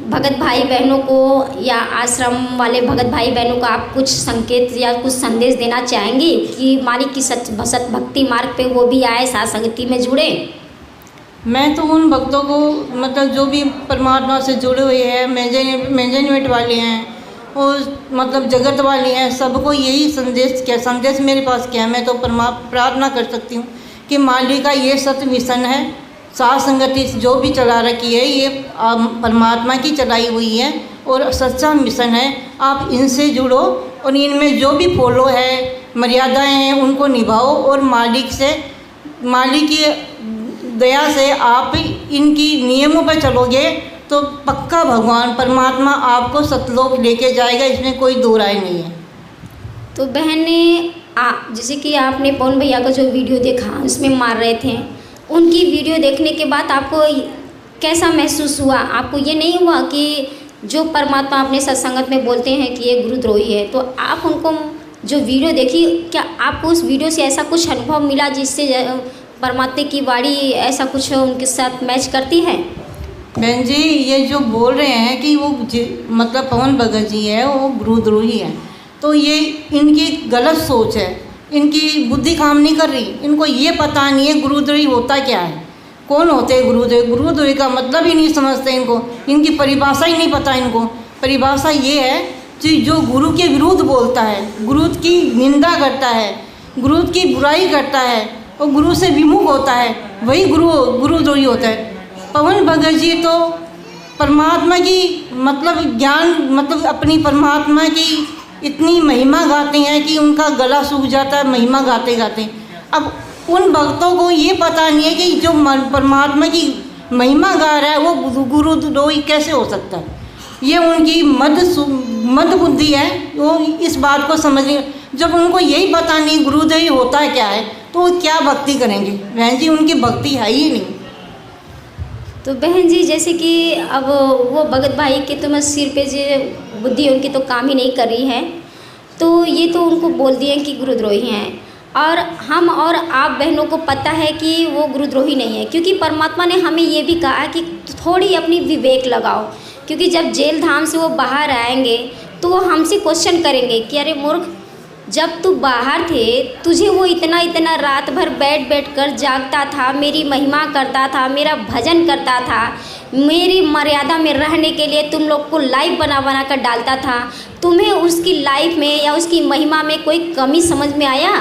भगत भाई बहनों को या आश्रम वाले भगत भाई बहनों को आप कुछ संकेत या कुछ संदेश देना चाहेंगे कि मालिक की सत भक्ति मार्ग पे वो भी आए, साथ संगति में जुड़े? मैं तो उन भक्तों को मतलब जो भी परमात्मा से जुड़े हुए हैं, मैनेजमेंट वाले हैं और मतलब जगत वाले हैं, सबको यही संदेश मेरे पास क्या है, मैं तो प्रार्थना कर सकती हूँ कि मालिक का ये सत्य मिशन है, साथ संगति जो भी चला रखी है ये परमात्मा की चलाई हुई है और सच्चा मिशन है। आप इनसे जुड़ो और इनमें जो भी फॉलो है, मर्यादाएं हैं, उनको निभाओ और मालिक की दया से आप इनकी नियमों पर चलोगे तो पक्का भगवान परमात्मा आपको सतलोक लेके जाएगा, इसमें कोई दो राय नहीं है। तो बहन ने जैसे कि आपने पवन भैया का जो वीडियो देखा उसमें मार रहे थे, उनकी वीडियो देखने के बाद आपको कैसा महसूस हुआ? आपको ये नहीं हुआ कि जो परमात्मा अपने सत्संगत में बोलते हैं कि ये गुरुद्रोही है, तो आप उनको जो वीडियो देखी, क्या आपको उस वीडियो से ऐसा कुछ अनुभव मिला जिससे परमात्मा की वाणी ऐसा कुछ उनके साथ मैच करती है? बहन जी ये जो बोल रहे हैं कि वो मतलब पवन भगत जी है वो गुरुद्रोही है, तो ये इनकी गलत सोच है, इनकी बुद्धि काम नहीं कर रही। इनको ये पता नहीं है गुरुद्रोही होता क्या है, कौन होते हैं गुरुद्रोही। गुरुद्रोही का मतलब ही नहीं समझते इनको, इनकी परिभाषा ही नहीं पता इनको। परिभाषा ये है कि जो गुरु के विरुद्ध बोलता है, गुरु की निंदा करता है, गुरु की बुराई करता है और गुरु से विमुख होता है, वही गुरुद्रोही होता है। पवन भगत जी तो परमात्मा की मतलब ज्ञान मतलब अपनी परमात्मा की इतनी महिमा गाते हैं कि उनका गला सूख जाता है महिमा गाते गाते। अब उन भक्तों को ये पता नहीं है कि जो परमात्मा की महिमा गा रहा है वो गुरुद्रोही कैसे हो सकता है। ये उनकी मद बुद्धि है, वो इस बात को समझ नहीं। जब उनको यही पता नहीं गुरुद्रोही होता है क्या है, तो वो क्या भक्ति करेंगे? बहन जी उनकी भक्ति है ही नहीं। तो बहन जी जैसे कि अब वो भगत भाई के तो मैं सिर पे जो बुद्धि उनकी तो काम ही नहीं कर रही है, तो ये तो उनको बोल दिए कि गुरुद्रोही हैं, और हम और आप बहनों को पता है कि वो गुरुद्रोही नहीं है, क्योंकि परमात्मा ने हमें ये भी कहा कि थोड़ी अपनी विवेक लगाओ, क्योंकि जब जेल धाम से वो बाहर आएंगे तो वो हमसे क्वेश्चन करेंगे कि अरे मूर्ख जब तू बाहर थे तुझे वो इतना रात भर बैठ कर जागता था, मेरी महिमा करता था, मेरा भजन करता था, मेरी मर्यादा में रहने के लिए तुम लोग को लाइव बना कर डालता था। तुम्हें उसकी लाइफ में या उसकी महिमा में कोई कमी समझ में आया?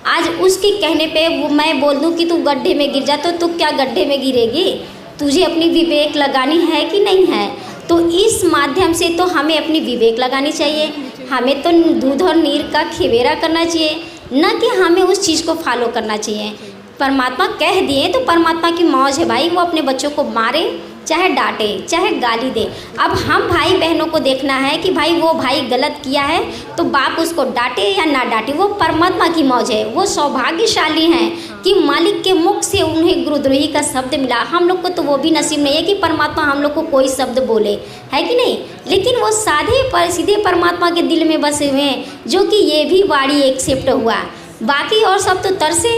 आज उसके कहने पे मैं बोल दूं कि तू गड्ढे में गिर जा तो तू क्या गड्ढे में गिरेगी? तुझे अपनी विवेक लगानी है कि नहीं है? तो इस माध्यम से तो हमें अपनी विवेक लगानी चाहिए। हमें तो दूध और नीर का खेवेरा करना चाहिए, न कि हमें उस चीज़ को फॉलो करना चाहिए। परमात्मा कह दिए तो परमात्मा की मौज है भाई, वो अपने बच्चों को मारे चाहे डांटे चाहे गाली दे। अब हम भाई बहनों को देखना है कि भाई वो भाई गलत किया है तो बाप उसको डांटे या ना डांटे, वो परमात्मा की मौज है। वो सौभाग्यशाली हैं कि मालिक के मुख से उन्हें गुरुद्रोही का शब्द मिला। हम लोग को तो वो भी नसीब नहीं है कि परमात्मा हम लोग को कोई शब्द बोले, है कि नहीं? लेकिन वो सीधे परमात्मा के दिल में बसे हुए हैं, जो कि ये भी वाणी एक्सेप्ट हुआ। बाकी और सब तो तरसे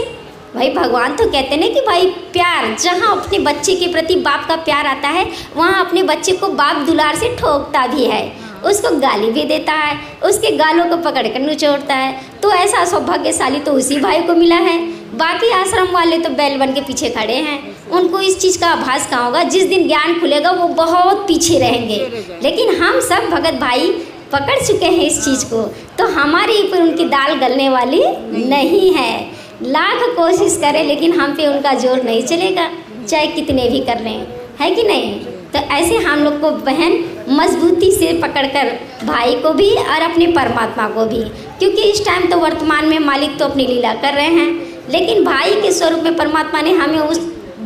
भाई। भगवान तो कहते हैं कि भाई प्यार, जहाँ अपने बच्चे के प्रति बाप का प्यार आता है वहाँ अपने बच्चे को बाप दुलार से ठोकता भी है, उसको गाली भी देता है, उसके गालों को पकड़ कर निचोड़ता है। तो ऐसा सौभाग्यशाली तो उसी भाई को मिला है। बाकी आश्रम वाले तो बैल बन के पीछे खड़े हैं, उनको इस चीज़ का आभास कहाँ होगा? जिस दिन ज्ञान खुलेगा वो बहुत पीछे रहेंगे। लेकिन हम सब भगत भाई पकड़ चुके हैं इस चीज़ को, तो हमारे ऊपर उनकी दाल गलने वाली नहीं है। लाख कोशिश करें लेकिन हम पे उनका जोर नहीं चलेगा, चाहे कितने भी कर लें, है कि नहीं? तो ऐसे हम लोग को बहन मजबूती से पकड़कर भाई को भी और अपने परमात्मा को भी, क्योंकि इस टाइम तो वर्तमान में मालिक तो अपनी लीला कर रहे हैं, लेकिन भाई के स्वरूप में परमात्मा ने हमें उस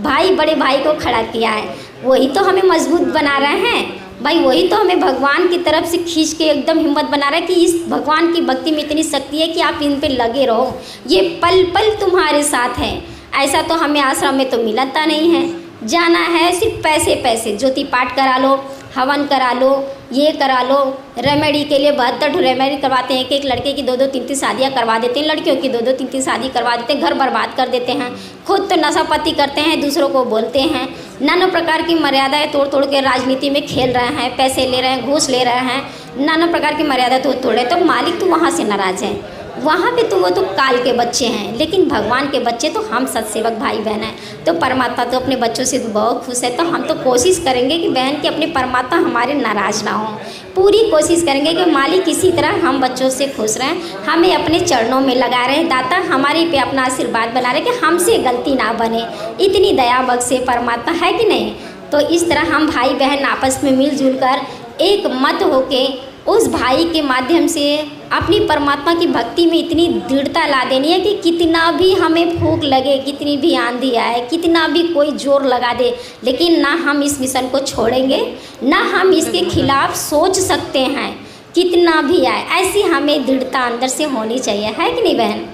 भाई बड़े भाई को खड़ा किया है। वही तो हमें मजबूत बना रहे हैं भाई, वही तो हमें भगवान की तरफ से खींच के एकदम हिम्मत बना रहा है कि इस भगवान की भक्ति में इतनी शक्ति है कि आप इन पे लगे रहो, ये पल पल तुम्हारे साथ है। ऐसा तो हमें आश्रम में तो मिलता नहीं है। जाना है सिर्फ पैसे, ज्योति पाठ करा लो, हवन करा लो, ये करा लो। रेमेडी के लिए 72 रेमेडी करवाते हैं। एक लड़के की 2-2 3-3 शादियाँ करवा देते हैं, लड़कियों की 2-2 3-3 शादी करवा देते हैं, घर बर्बाद कर देते हैं। खुद तो नशापत्ती करते हैं, दूसरों को बोलते हैं, नाना प्रकार की मर्यादाएं तोड़ के राजनीति में खेल रहे हैं, पैसे ले रहे हैं, घूस ले रहे हैं, नाना प्रकार की मर्यादा तोड़े। तो मालिक तो वहाँ से नाराज़ है, वहाँ पे तो वो तो काल के बच्चे हैं, लेकिन भगवान के बच्चे तो हम सत्सेवक भाई बहन हैं। तो परमात्मा तो अपने बच्चों से बहुत खुश है। तो हम तो कोशिश करेंगे कि बहन कि अपने परमात्मा हमारे नाराज़ ना हो, पूरी कोशिश करेंगे कि मालिक इसी तरह हम बच्चों से खुश रहें, हमें अपने चरणों में लगा रहे, दाता हमारे पे अपना आशीर्वाद बना रहे कि हमसे गलती ना बने। इतनी दया बख्शे परमात्मा, है कि नहीं? तो इस तरह हम भाई बहन आपस में मिलजुल कर एक मत होके उस भाई के माध्यम से अपनी परमात्मा की भक्ति में इतनी दृढ़ता ला देनी है कि कितना भी हमें फूंक लगे, कितनी भी आंधी आए, कितना भी कोई जोर लगा दे, लेकिन ना हम इस मिशन को छोड़ेंगे, ना हम इसके खिलाफ सोच सकते हैं। कितना भी आए, ऐसी हमें दृढ़ता अंदर से होनी चाहिए, है कि नहीं बहन?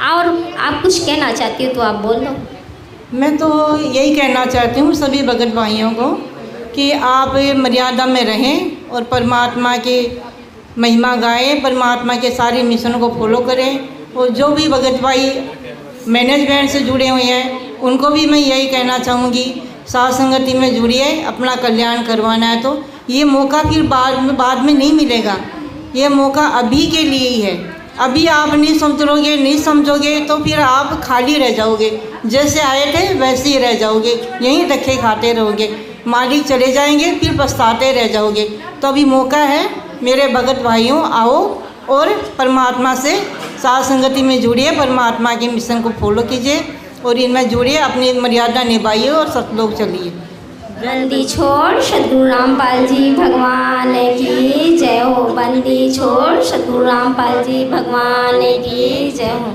और आप कुछ कहना चाहती हो तो आप बोल दो। मैं तो यही कहना चाहती हूँ सभी भगत भाइयों को कि आप मर्यादा में रहें और परमात्मा की महिमा गाएं, परमात्मा के सारे मिशन को फॉलो करें। और जो भी भगत भाई मैनेजमेंट से जुड़े हुए हैं उनको भी मैं यही कहना चाहूँगी, साथ संगति में जुड़िए, अपना कल्याण करवाना है तो ये मौका फिर बाद में नहीं मिलेगा, ये मौका अभी के लिए ही है। अभी आप नहीं समझोगे तो फिर आप खाली रह जाओगे, जैसे आए थे वैसे ही रह जाओगे, यहीं धक्के खाते रहोगे, मालिक चले जाएंगे फिर पछताते रह जाओगे। तो अभी मौका है मेरे भगत भाइयों, आओ और परमात्मा से साथ संगति में जुड़िए, परमात्मा के मिशन को फॉलो कीजिए और इनमें जुड़िए, अपनी मर्यादा निभाइए और सतलोक चलिए। बंदी छोड़ सतगुरु रामपाल जी भगवान की जय हो। बंदी छोड़ सतगुरु रामपाल जी भगवान की जय हो।